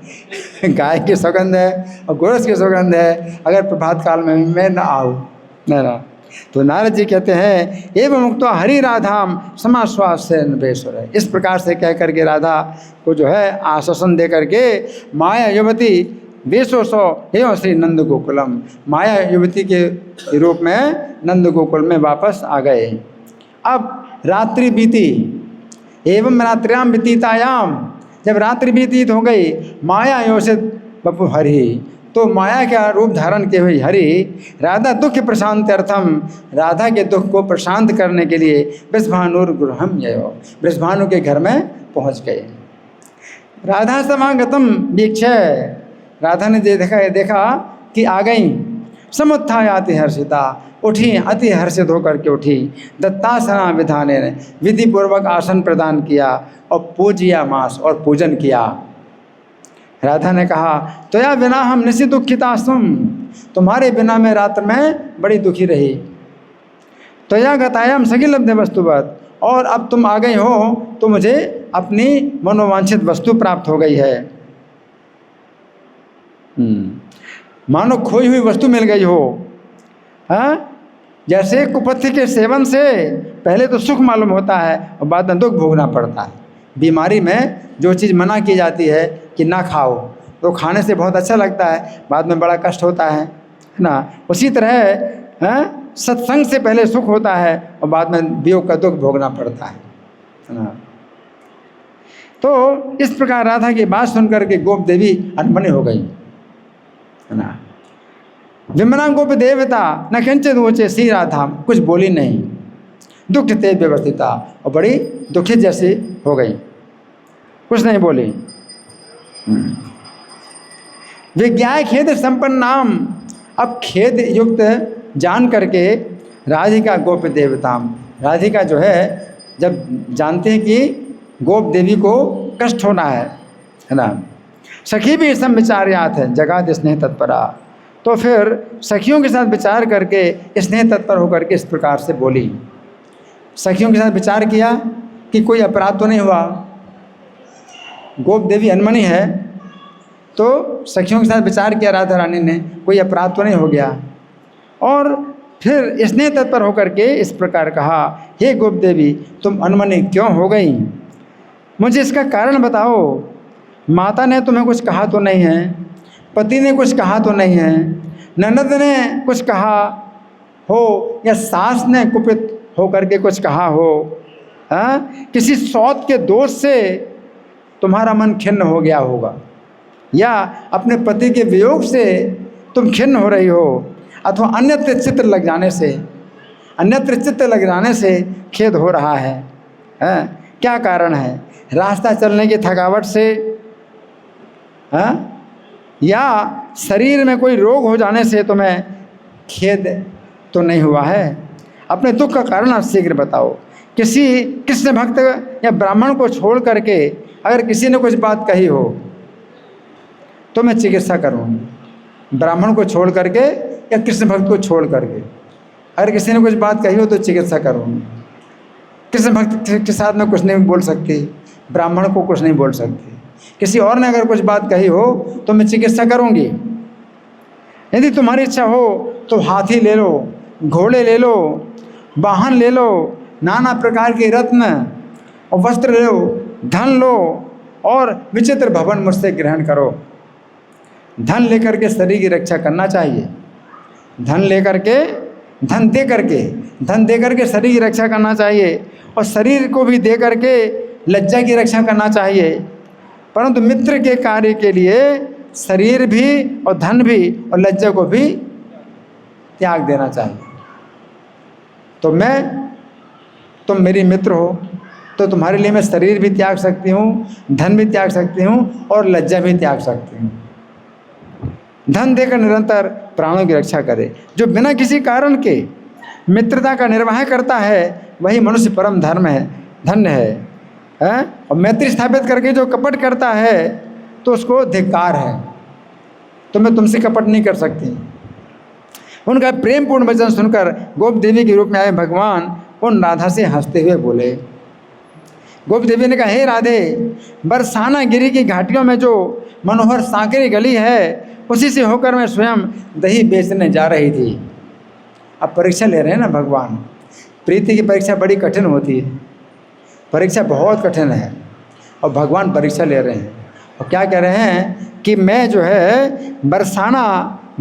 गाय की सौगंध है और गोरस की सौगंध है, अगर प्रभात काल में मैं ना आऊँ ना। तो नारद जी कहते हैं, एवं मुक्तो हरि राधाम समाश्वास से नभेश्वर है। इस प्रकार से कह करके राधा को जो है आश्वासन दे करके माया युवती वेशो सौ एवं श्री नंद गोकुलम, माया युवती के रूप में नंद गोकुल में वापस आ गए। अब रात्रि बीती, एवं रात्र्याम व्यतीतायाम, जब रात्रि व्यतीत हो गई, माया योषित बपु हरि, तो माया का रूप धारण किए हुए हरि राधा दुख प्रशांत अर्थम, राधा के दुख को प्रशांत करने के लिए वृषभानुर गृहम ययो, वृषभानु के घर में पहुंच गए। राधा समागतम वीक्षय, राधा ने देखा कि आ गई। समुत्थाय अति हर्षिता, उठी, अति हर्षित होकर के उठी। दत्तासना विधाने ने विधि पूर्वक आसन प्रदान किया और पूजिया मास, और पूजन किया। राधा ने कहा, त्वया बिना हम निशि दुखितास्म, तुम्हारे बिना मैं रात्र में बड़ी दुखी रही। त्वया गतायाम सखी लब्धे वस्तुवत, और अब तुम आ गई हो तो मुझे अपनी मनोवांछित वस्तु प्राप्त हो गई है। मानो खोई हुई वस्तु मिल गई हो। हाँ, जैसे कुपथ्य के सेवन से पहले तो सुख मालूम होता है और बाद में दुख भोगना पड़ता है। बीमारी में जो चीज़ मना की जाती है कि ना खाओ, तो खाने से बहुत अच्छा लगता है, बाद में बड़ा कष्ट होता है ना। उसी तरह सत्संग से पहले सुख होता है और बाद में वियोग का दुख भोगना पड़ता है ना। तो इस प्रकार राधा की बात सुनकर के गोप देवी अनमनी हो गई है ना। विमना गोप देवता न किंचित ऊँचे, श्री राधा कुछ बोली नहीं। दुख ते व्यवस्थिता, और बड़ी दुखित जैसी हो गई, कुछ नहीं बोली। विज्ञाय खेद संपन्न नाम, अब खेद युक्त जान करके राधिका गोप देवताम, राधिका जो है जब जानते हैं कि गोप देवी को कष्ट होना है ना, सखी भी सम विचार्यात है जगाद स्नेह तत्परा, तो फिर सखियों के साथ विचार करके स्नेह तत्पर होकर के इस प्रकार से बोली। सखियों के साथ विचार किया कि कोई अपराध तो नहीं हुआ, गोप देवी अनमनी है, तो सखियों के साथ विचार किया राधा रानी ने, कोई अपराध तो नहीं हो गया। और फिर स्नेह तत्पर होकर के इस प्रकार कहा, हे गोप देवी तुम अनमनी क्यों हो गई, मुझे इसका कारण बताओ। माता ने तुम्हें कुछ कहा तो नहीं है, पति ने कुछ कहा तो नहीं है, ननद ने कुछ कहा हो या सास ने कुपित होकर के कुछ कहा हो, किसी सौत के दोष से तुम्हारा मन खिन्न हो गया होगा, या अपने पति के वियोग से तुम खिन्न हो रही हो, अथवा अन्यत्र चित्र लग जाने से, अन्यत्र चित्त लग जाने से खेद हो रहा है। क्या कारण है? रास्ता चलने की थकावट से, या शरीर में कोई रोग हो जाने से तुम्हें खेद तो नहीं हुआ है? अपने दुख का कारण आप शीघ्र बताओ। किसी कृष्ण भक्त या ब्राह्मण को छोड़ करके अगर किसी ने कुछ बात कही हो तो मैं चिकित्सा करूँगी। ब्राह्मण को छोड़ करके या कृष्ण भक्त को छोड़ करके अगर किसी ने कुछ बात कही हो तो चिकित्सा करूँगी। कृष्ण भक्त के साथ में कुछ नहीं बोल सकती, ब्राह्मण को कुछ नहीं बोल सकती। किसी और ने अगर कुछ बात कही हो तो मैं चिकित्सा करूँगी। यदि तुम्हारी इच्छा हो तो हाथी ले लो, घोड़े ले लो, वाहन ले लो, नाना प्रकार के रत्न और वस्त्र ले लो, धन लो और विचित्र भवन मुझसे ग्रहण करो। धन लेकर के शरीर की रक्षा करना चाहिए। धन दे करके शरीर की रक्षा करना चाहिए और शरीर को भी दे करके लज्जा की रक्षा करना चाहिए। परंतु मित्र के कार्य के लिए शरीर भी और धन भी और लज्जा को भी त्याग देना चाहिए। तो तुम मेरी मित्र हो तो तुम्हारे लिए मैं शरीर भी त्याग सकती हूँ, धन भी त्याग सकती हूँ और लज्जा भी त्याग सकती हूँ। धन देकर निरंतर प्राणों की रक्षा करे। जो बिना किसी कारण के मित्रता का निर्वाह करता है वही मनुष्य परम धन्य है। और मैत्री स्थापित करके जो कपट करता है तो उसको धिक्कार है। तो मैं तुमसे कपट नहीं कर सकती। उनका प्रेमपूर्ण वचन सुनकर गोप देवी के रूप में आए भगवान उन राधा से हंसते हुए बोले। गोप देवी ने कहा, हे राधे, बरसाना गिरी की घाटियों में जो मनोहर सांकरी गली है उसी से होकर मैं स्वयं दही बेचने जा रही थी। अब परीक्षा ले रहे हैं ना भगवान। प्रीति की परीक्षा बड़ी कठिन होती है, परीक्षा बहुत कठिन है और भगवान परीक्षा ले रहे हैं। और क्या कह रहे हैं कि मैं जो है बरसाना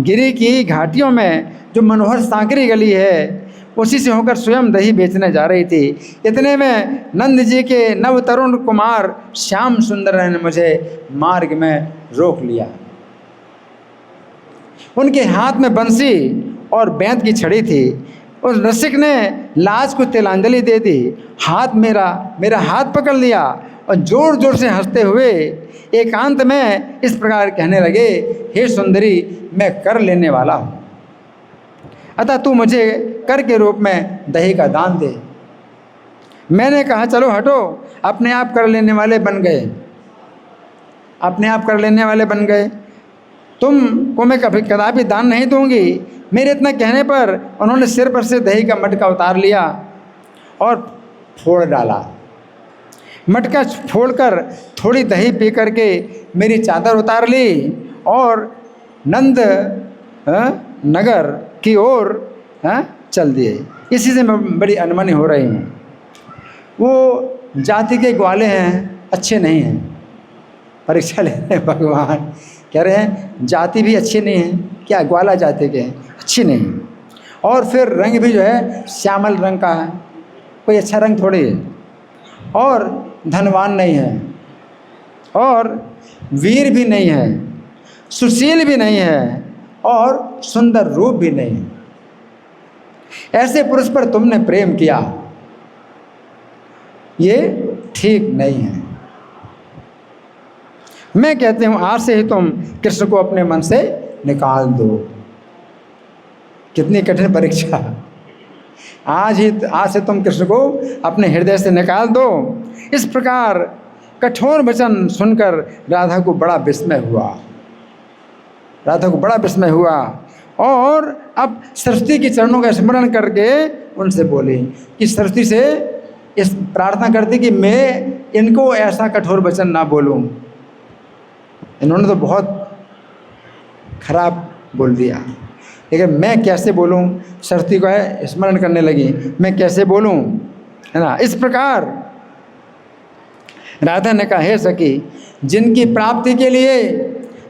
गिरी की घाटियों में जो मनोहर सांकरी गली है उसी से होकर स्वयं दही बेचने जा रही थी। इतने में नंद जी के नव तरुण कुमार श्याम सुंदर ने मुझे मार्ग में रोक लिया। उनके हाथ में बंसी और बेंत की छड़ी थी। उस रसिक ने लाज को तिलांजलि दे दी। मेरा हाथ पकड़ लिया और जोर जोर से हंसते हुए एकांत में इस प्रकार कहने लगे, हे सुंदरी, मैं कर लेने वाला हूँ, अतः तू मुझे कर के रूप में दही का दान दे। मैंने कहा, चलो हटो, अपने आप कर लेने वाले बन गए। तुमको मैं कदापि दान नहीं दूंगी। मेरे इतना कहने पर उन्होंने सिर पर से दही का मटका उतार लिया और फोड़ डाला। मटका फोड़कर थोड़ी दही पी करके मेरी चादर उतार ली और नंद नगर की ओर चल दिए। इसी से मैं बड़ी अनमनी हो रही हूँ। वो जाति के ग्वाले हैं, अच्छे नहीं हैं। परीक्षा ले रहे हैं भगवान, कह रहे हैं जाति भी अच्छी नहीं है, क्या ग्वाला जाति के हैं, अच्छी नहीं। और फिर रंग भी जो है श्यामल रंग का है, कोई अच्छा रंग थोड़ी है। और धनवान नहीं है और वीर भी नहीं है, सुशील भी नहीं है और सुंदर रूप भी नहीं है। ऐसे पुरुष पर तुमने प्रेम किया, ये ठीक नहीं है। मैं कहती हूँ आज से ही तुम कृष्ण को अपने मन से निकाल दो। कितनी कठिन परीक्षा। आज से तुम कृष्ण को अपने हृदय से निकाल दो। इस प्रकार कठोर वचन सुनकर राधा को बड़ा विस्मय हुआ और अब सरस्वती के चरणों का स्मरण करके उनसे बोली कि सरस्वती से इस प्रार्थना करती कि मैं इनको ऐसा कठोर वचन ना बोलूं। इन्होंने तो बहुत खराब बोल दिया, लेकिन मैं कैसे बोलूं? सरस्वती को है स्मरण करने लगी, मैं कैसे बोलूं, है ना। इस प्रकार राधा ने कहा, हे सखी, जिनकी प्राप्ति के लिए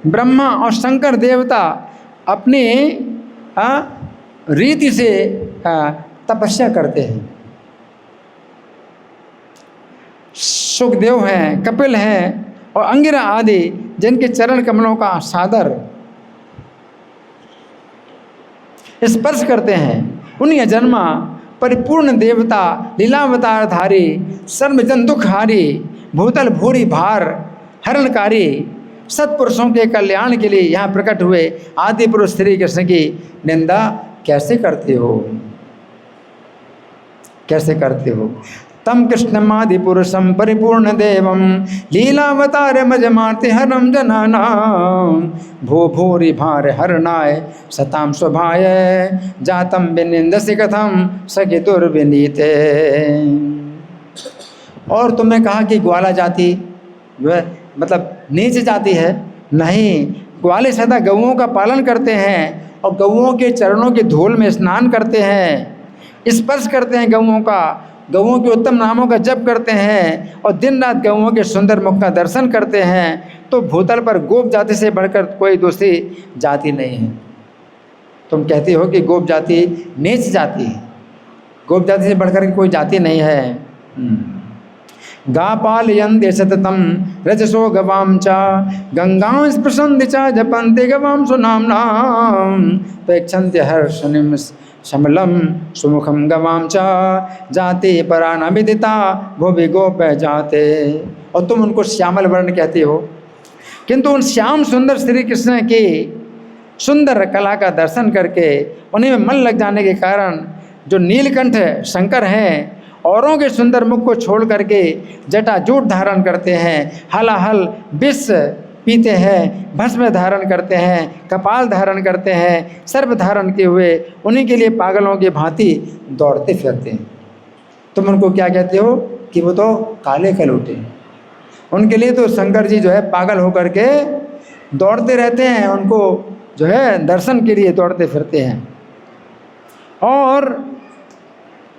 ब्रह्मा और शंकर देवता अपनी रीति से तपस्या करते हैं, सुखदेव हैं, कपिल हैं और अंगिरा आदि जिनके चरण कमलों का सादर स्पर्श करते हैं, उन्हीं जन्मा परिपूर्ण देवता, लीलावतार धारी, सर्वजन दुखहारी, भूतल भूरी भार हरणकारी, सत्पुरुषों के कल्याण के लिए यहाँ प्रकट हुए आदि पुरुष श्री कृष्ण की निंदा कैसे करते हो, कैसे करते हो। तम कृष्णमादि पुरुषम परिपूर्ण देवम लीलावतार मजमार्ति हरम जनानाम भू भूरि भार हरणाय सताम स्वभाय जातम विनिंदसि कथम सखि दुर्विनीते। और तुमने कहा कि ग्वाला जाति जो है मतलब नीच जाति है, नहीं, ग्वाले सदा गौओं का पालन करते हैं और गौओं के चरणों के धूल में स्नान करते हैं, स्पर्श करते हैं गौओं का, गौओं के उत्तम नामों का जप करते हैं और दिन रात गौओं के सुंदर मुख का दर्शन करते हैं। तो भूतल पर गोप जाति से बढ़कर कोई दूसरी जाति नहीं है। तुम कहती हो कि गोप जाति नीच जाति है, गोप जाति से बढ़कर कोई जाति नहीं है। गापालयन्ते सततम रजसो गवाम च गंगां स्पृशन्ति च जपन्ति गवां सुनाम्नां प्रेक्षन्ते हर्षनिम शमलम सुमुखम गवाम च जाते परा न विदिता भुवि गोप जाते। और तुम उनको श्यामल वर्ण कहते हो, किंतु उन श्याम सुंदर श्री कृष्ण की सुंदर कला का दर्शन करके उन्हीं में मन लग जाने के कारण जो नीलकंठ शंकर हैं, औरों के सुंदर मुख को छोड़ करके जटाजूट धारण करते हैं, हलाहल विष पीते हैं, भस्म धारण करते हैं, कपाल धारण करते हैं, सर्प धारण किए हुए उन्हीं के लिए पागलों की भांति दौड़ते फिरते हैं। तुम उनको क्या कहते हो कि वो तो काले कलूटे, उनके लिए तो शंकर जी जो है पागल होकर के दौड़ते रहते हैं, उनको जो है दर्शन के लिए दौड़ते फिरते हैं। और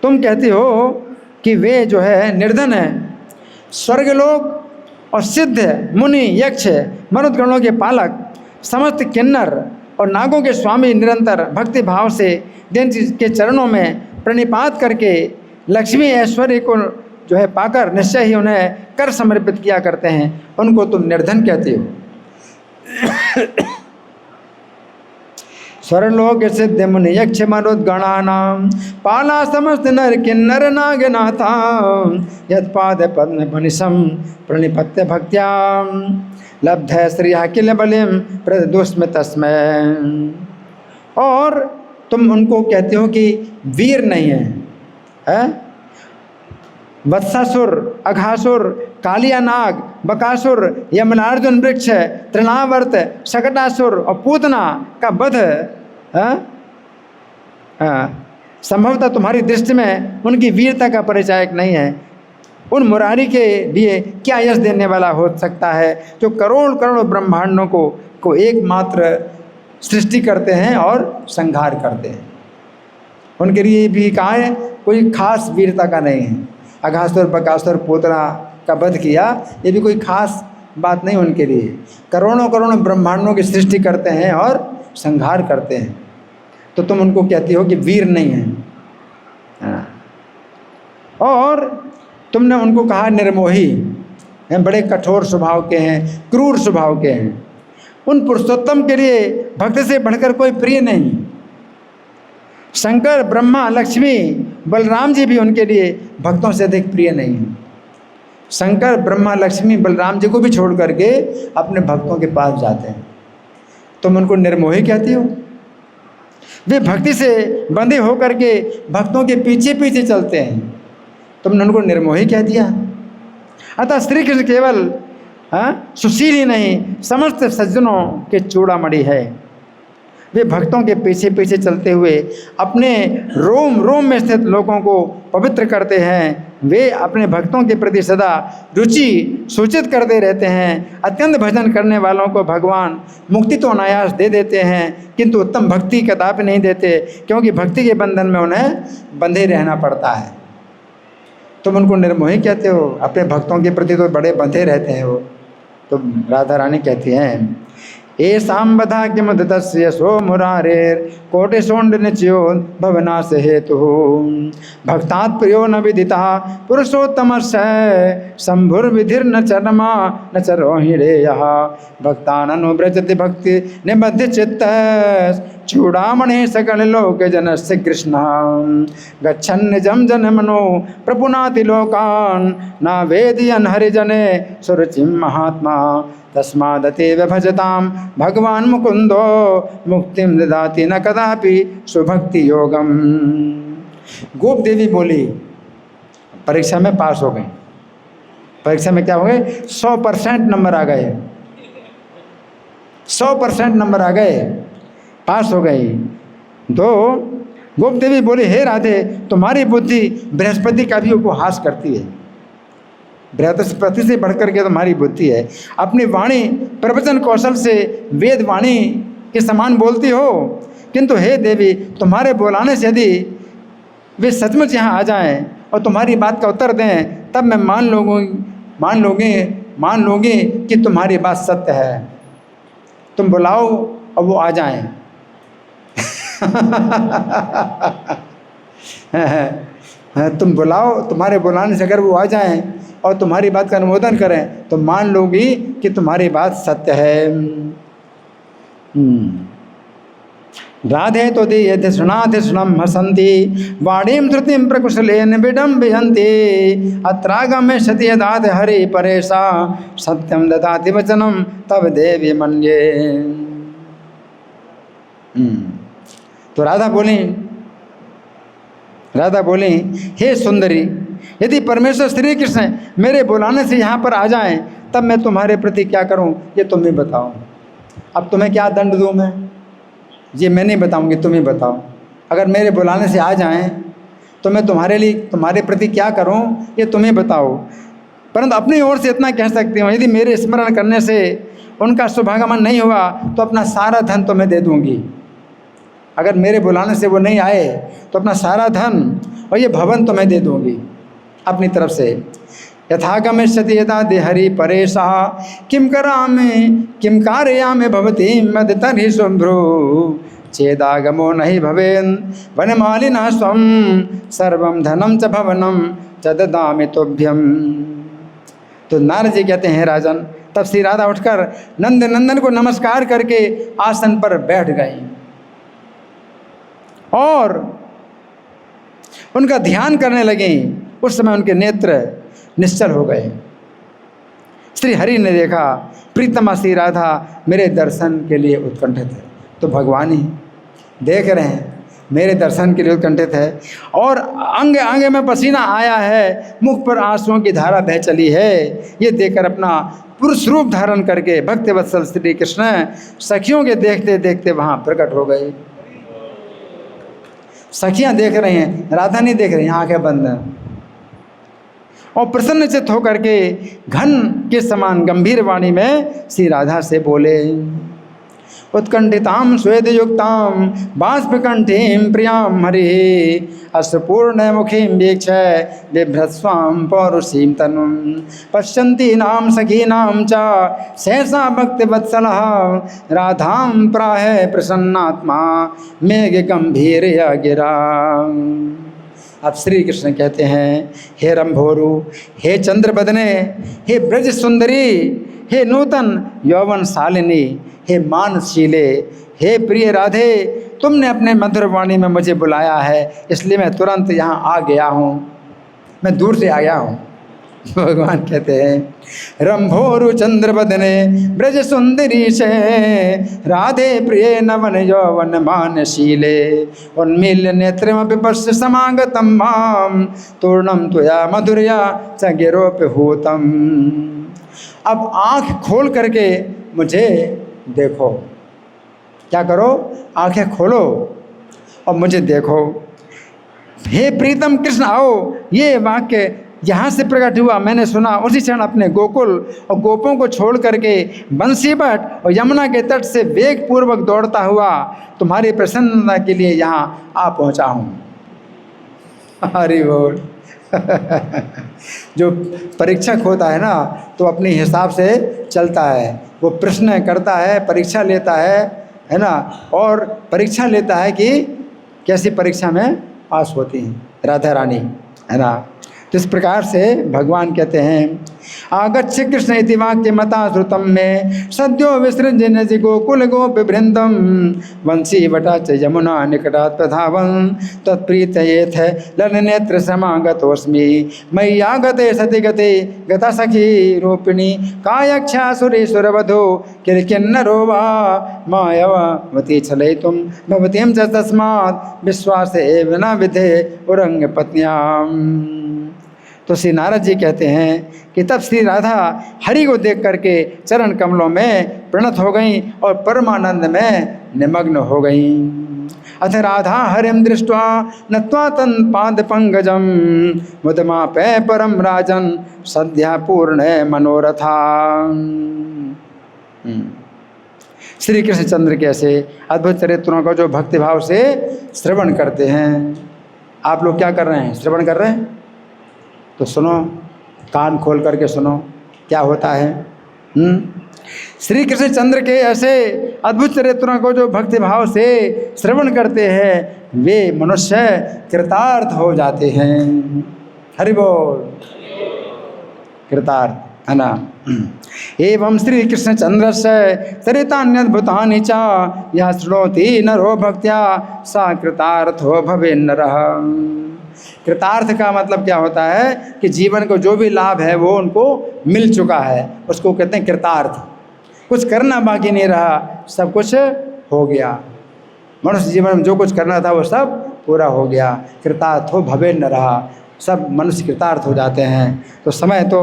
तुम कहते हो कि वे जो है निर्धन है, स्वर्गलोक और सिद्ध मुनि यक्ष मरुदगणों के पालक समस्त किन्नर और नागों के स्वामी निरंतर भक्ति भाव से जिन के चरणों में प्रणिपात करके लक्ष्मी ऐश्वर्य को जो है पाकर निश्चय ही उन्हें कर समर्पित किया करते हैं, उनको तुम निर्धन कहते हो। स्वर्लोक सिद्ध मुनि यक्ष मरुद्गणानां पाला समस्त नर किन्नर नागनाथा यत्पाद पद्म पनिशम प्रणिपत्य भक्त्यां लब्ध श्रिया किल बलिम प्रदुष्म तस्मै। और तुम उनको कहते हो कि वीर नहीं है, वत्सासुर, अघासुर, कालिया नाग, बकासुर, यमलार्जुन वृक्ष, तृणावर्त, शकटासुर और पूतना का वध संभवतः तुम्हारी दृष्टि में उनकी वीरता का परिचायक नहीं है। उन मुरारी के लिए क्या यश देने वाला हो सकता है जो करोड़ करोड़ ब्रह्मांडों को एकमात्र सृष्टि करते हैं और संहार करते हैं। उनके लिए भी कहा है कोई खास वीरता का नहीं है। अघासुर, बकासुर, पूतना का वध किया, ये भी कोई खास बात नहीं उनके लिए। करोड़ों करोड़ों ब्रह्मांडों की सृष्टि करते हैं और संहार करते हैं, तो तुम उनको कहती हो कि वीर नहीं है। और तुमने उनको कहा निर्मोही हैं, बड़े कठोर स्वभाव के हैं, क्रूर स्वभाव के हैं। उन पुरुषोत्तम के लिए भक्त से बढ़कर कोई प्रिय नहीं। शंकर, ब्रह्मा, लक्ष्मी, बलराम जी भी उनके लिए भक्तों से अधिक प्रिय नहीं है। शंकर, ब्रह्मा, लक्ष्मी, बलराम जी को भी छोड़ करके अपने भक्तों के पास जाते हैं, तुम उनको निर्मोही कहती हो। वे भक्ति से बंधे होकर के भक्तों के पीछे पीछे चलते हैं, तुमने उनको निर्मोही कह दिया। अतः श्री कृष्ण केवल सुशील ही नहीं, समस्त सज्जनों के चूड़ामणि है। वे भक्तों के पीछे पीछे चलते हुए अपने रोम रोम में स्थित लोगों को पवित्र करते हैं। वे अपने भक्तों के प्रति सदा रुचि सूचित करते रहते हैं। अत्यंत भजन करने वालों को भगवान मुक्ति तो अनायास दे देते हैं, किंतु उत्तम भक्ति कदापि नहीं देते, क्योंकि भक्ति के बंधन में उन्हें बंधे रहना पड़ता है। तुम उनको निर्मोही कहते हो, अपने भक्तों के प्रति तो बड़े बंधे रहते हैं वो। तो राधा रानी कहती हैं एषां बधा किमुदितस्य यशो मुरारेर कोटिशोण्डनिचयो भवनाश हेतुः भक्तात् प्रियो न विदितः पुरुषोत्तमस्य शम्भुर्विधिर्न चरमा न चरोहिणेयः भक्तान् अनुव्रजति भक्ति निबद्ध चित्तः चूड़ामणि सकल लोक जनस्य कृष्ण गच्छन् जम जन मनो प्रपुनाति लोकान् न वेदयन् हरिजने सुरुचिं महात्मा तस्मादतेव भजतां भगवान मुकुंदो मुक्तिम ददाति न कदापि सुभक्ति योगम। गोप देवी बोली, परीक्षा में पास हो गई। परीक्षा में क्या हो गए? 100% नंबर आ गए, 100% नंबर आ गए, पास हो गई। तो गोप देवी बोली, हे राधे, तुम्हारी बुद्धि बृहस्पति का भी उपहास करती है, बृहस्पति से बढ़कर के तुम्हारी बुद्धि है। अपनी वाणी प्रवचन कौशल से वेद वाणी के समान बोलती हो, किंतु हे देवी, तुम्हारे बुलाने से यदि वे सचमुच यहाँ आ जाएं और तुम्हारी बात का उत्तर दें, तब मैं मान लूँगी कि तुम्हारी बात सत्य है। तुम बुलाओ और वो आ जाएं। तुम बुलाओ, तुम्हारे बुलाने से अगर वो आ जाएं और तुम्हारी बात का अनुमोदन करें तो मान लोगी कि तुम्हारी बात सत्य है। राधे तो दीयते सुनाते सुनम हसंती वाणीम श्रुतिम प्रकुशलेन विडम्बयन्ति अत्रागम्य सति यदात हरि परेशा सत्यम ददाति वचनम तब देवी मन्ये। तो राधा बोली, हे सुंदरी, यदि परमेश्वर श्री कृष्ण मेरे बुलाने से यहाँ पर आ जाएं, तब मैं तुम्हारे प्रति क्या करूँ ये तुम ही बताओ। अब तुम्हें क्या दंड दूँ मैं, ये मैं नहीं बताऊंगी, तुम ही बताओ। अगर मेरे बुलाने से आ जाएं तो मैं तुम्हारे प्रति क्या करूं ये तुम ही बताओ। परंतु अपनी ओर से इतना कह सकती हूँ, यदि मेरे स्मरण करने से उनका शुभागमन नहीं हुआ तो अपना सारा धन तुम्हें दे दूंगी। अगर मेरे बुलाने से वो नहीं आए तो अपना सारा धन और ये भवन तुम्हें दे दूंगी अपनी तरफ से। यथागमिष्यति यदा देहरि परेशा किं कारयामि भवती मद तर्हि शुभ्रो चेदागमो नहि भवेन् वनमालिनः स्वं सर्वं धनं च भवनं च ददामि तुभ्यम्। तो नारद जी कहते हैं, राजन, तब श्री राधा उठकर नंदन को नमस्कार करके आसन पर बैठ गई और उनका ध्यान करने लगी। उस समय उनके नेत्र निश्चल हो गए। श्री हरि ने देखा प्रीतमा श्री राधा मेरे दर्शन के लिए उत्कंठित है। तो भगवान ही देख रहे हैं मेरे दर्शन के लिए उत्कंठित है और अंग अंग में पसीना आया है, मुख पर आंसुओं की धारा बह चली है। ये देखकर अपना पुरुष रूप धारण करके भक्त वत्सल श्री कृष्ण सखियों के देखते देखते वहाँ प्रकट हो गए। सखियाँ देख रही हैं, राधा नहीं देख रही हैं, आंखें बंद हैं। और प्रसन्नचित्त होकर के घन के समान गंभीर वाणी में श्री राधा से बोले, उत्कंठिताम स्वेदयुक्ताम बाष्पकंठीम प्रियाम हरि अश्रुपूर्ण मुखीम वीक्ष बिभ्रस्वाम पौरुषीम तनुम पश्यन्ती नाम सखीनाम च सहसा भक्ति वत्सलः राधाम प्राह प्रसन्नात्मा मेघ गंभीर गिरा। अब श्री कृष्ण कहते हैं, हे रंभोरु, हे चंद्रबदने, हे ब्रज सुंदरी, हे नूतन यौवन शालिनी, हे मानशीले, हे प्रिय राधे, तुमने अपने मधुर वाणी में मुझे बुलाया है, इसलिए मैं तुरंत यहाँ आ गया हूँ, मैं दूर से आया हूँ। भगवान कहते हैं, रंभोरु चंद्रबदने ब्रज सुंदरी से राधे प्रिय नवन यौवन मानशीले उन्मील्य नेत्रमपि पश्य समागतम माम तूर्णम त्वया मधुरया च गिरोपहूतम। अब आँख खोल करके मुझे देखो। क्या करो? आंखें खोलो और मुझे देखो। हे प्रीतम कृष्ण आओ, ये वाक्य यहाँ से प्रकट हुआ, मैंने सुना, उसी क्षण अपने गोकुल और गोपों को छोड़ करके बंसीबट और यमुना के तट से वेग पूर्वक दौड़ता हुआ तुम्हारी प्रसन्नता के लिए यहाँ आ पहुँचा हूँ। हरि बोल। जो परीक्षक होता है ना, तो अपने हिसाब से चलता है, वो प्रश्न करता है, परीक्षा लेता है ना, और परीक्षा लेता है कि कैसी परीक्षा में पास होती हैं राधा रानी, है ना। तो इस प्रकार से भगवान कहते हैं, आगच्छ कृष्ण इति वाक्य मता श्रुतम में सद्यो विसृजन जि गोकुल गोप वृंदम वंशी वटा च यमुना निकटात् प्रधावन तत्प्रीतयेथ ललनेत्र समागतोऽस्मि मयि आगते सति गते गता सखी रूपिणी कायक्षा सुरेश्वर वधो किल्किन्नरो वा मायावती छलयितुं भवतीं च तस्मात् विश्वासे विना विधे उरंग पत्न्याम। तो श्री नारद जी कहते हैं कि तब श्री राधा हरि को देख करके चरण कमलों में प्रणत हो गईं और परमानंद में निमग्न हो गईं। अथ राधा हरिम दृष्ट्वा नत्वा तन पाद पंकजम मुदमापे परम राजन सद्या पूर्ण मनोरथा। श्री कृष्ण चंद्र कैसे अद्भुत चरित्रों का जो भक्तिभाव से श्रवण करते हैं। आप लोग क्या कर रहे हैं, श्रवण कर रहे हैं? तो सुनो, कान खोल करके सुनो क्या होता है। श्री कृष्ण चंद्र के ऐसे अद्भुत चरित्रों को जो भक्तिभाव से श्रवण करते हैं वे मनुष्य कृतार्थ हो जाते हैं। हरि बोल, कृतार्थ है ना। एवं श्री कृष्ण चंद्र से चरितान्यद्भुतानि च यः शृणोति नरो भक्त्या सा कृतार्थो भवे नरः। कृतार्थ का मतलब क्या होता है कि जीवन को जो भी लाभ है वो उनको मिल चुका है, उसको कहते हैं कृतार्थ। कुछ करना बाकी नहीं रहा, सब कुछ हो गया। मनुष्य जीवन में जो कुछ करना था वो सब पूरा हो गया। कृतार्थ हो भवे नरः, सब मनुष्य कृतार्थ हो जाते हैं। तो समय तो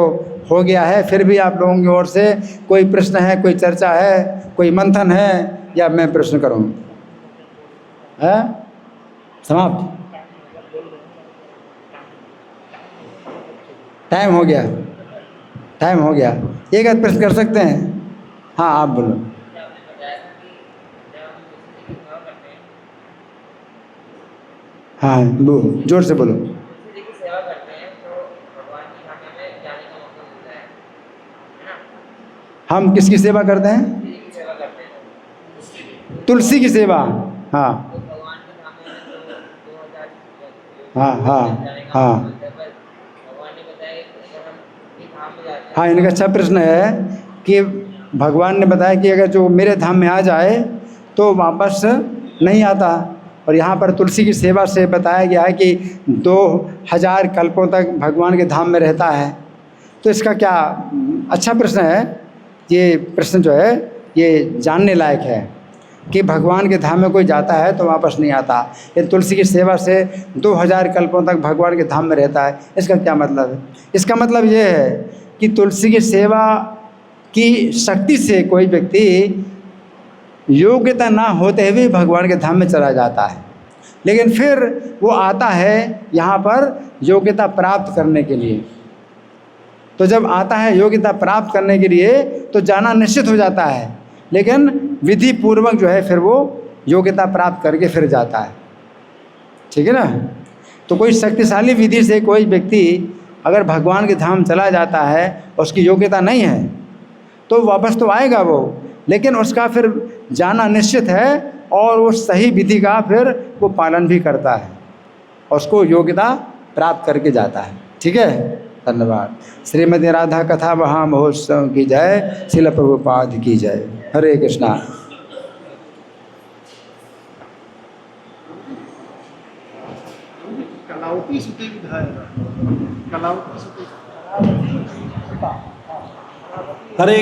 हो गया है, फिर भी आप लोगों की ओर से कोई प्रश्न है, कोई चर्चा है, कोई मंथन है, या मैं प्रश्न करूं? है समाप्त, टाइम हो गया, टाइम हो गया। एक आध प्रश्न कर सकते हैं? हाँ आप बोलो। हाँ जोर से बोलो। हम किसकी सेवा करते हैं? तुलसी की सेवा। हाँ हाँ हाँ हाँ हाँ, इनका अच्छा प्रश्न है कि भगवान ने बताया कि अगर जो मेरे धाम में आ जाए तो वापस नहीं आता, और यहाँ पर तुलसी की सेवा से बताया गया है कि 2000 कल्पों तक भगवान के धाम में रहता है। तो इसका क्या अच्छा प्रश्न है। ये प्रश्न जो है ये जानने लायक है कि भगवान के धाम में कोई जाता है तो वापस नहीं आता, ये तुलसी की सेवा से 2000 कल्पों तक भगवान के धाम में रहता है। इसका क्या मतलब है? इसका मतलब ये है कि तुलसी की सेवा की शक्ति से कोई व्यक्ति योग्यता ना होते हुए भगवान के धाम में चला जाता है, लेकिन फिर वो आता है यहाँ पर योग्यता प्राप्त करने के लिए। तो जब आता है योग्यता प्राप्त करने के लिए तो जाना निश्चित हो जाता है, लेकिन विधि पूर्वक जो है फिर वो योग्यता प्राप्त करके फिर जाता है। ठीक है ना। तो कोई शक्तिशाली विधि से कोई व्यक्ति अगर भगवान के धाम चला जाता है, उसकी योग्यता नहीं है तो वापस तो आएगा वो, लेकिन उसका फिर जाना निश्चित है और वो सही विधि का फिर वो पालन भी करता है, उसको योग्यता प्राप्त करके जाता है। ठीक है, धन्यवाद। श्रीमद् राधा कथा महा महोत्सव की जय, श्रील प्रभुपाद की जय। हरे कृष्णा। कलावती सुते विधायक, कलावती सुते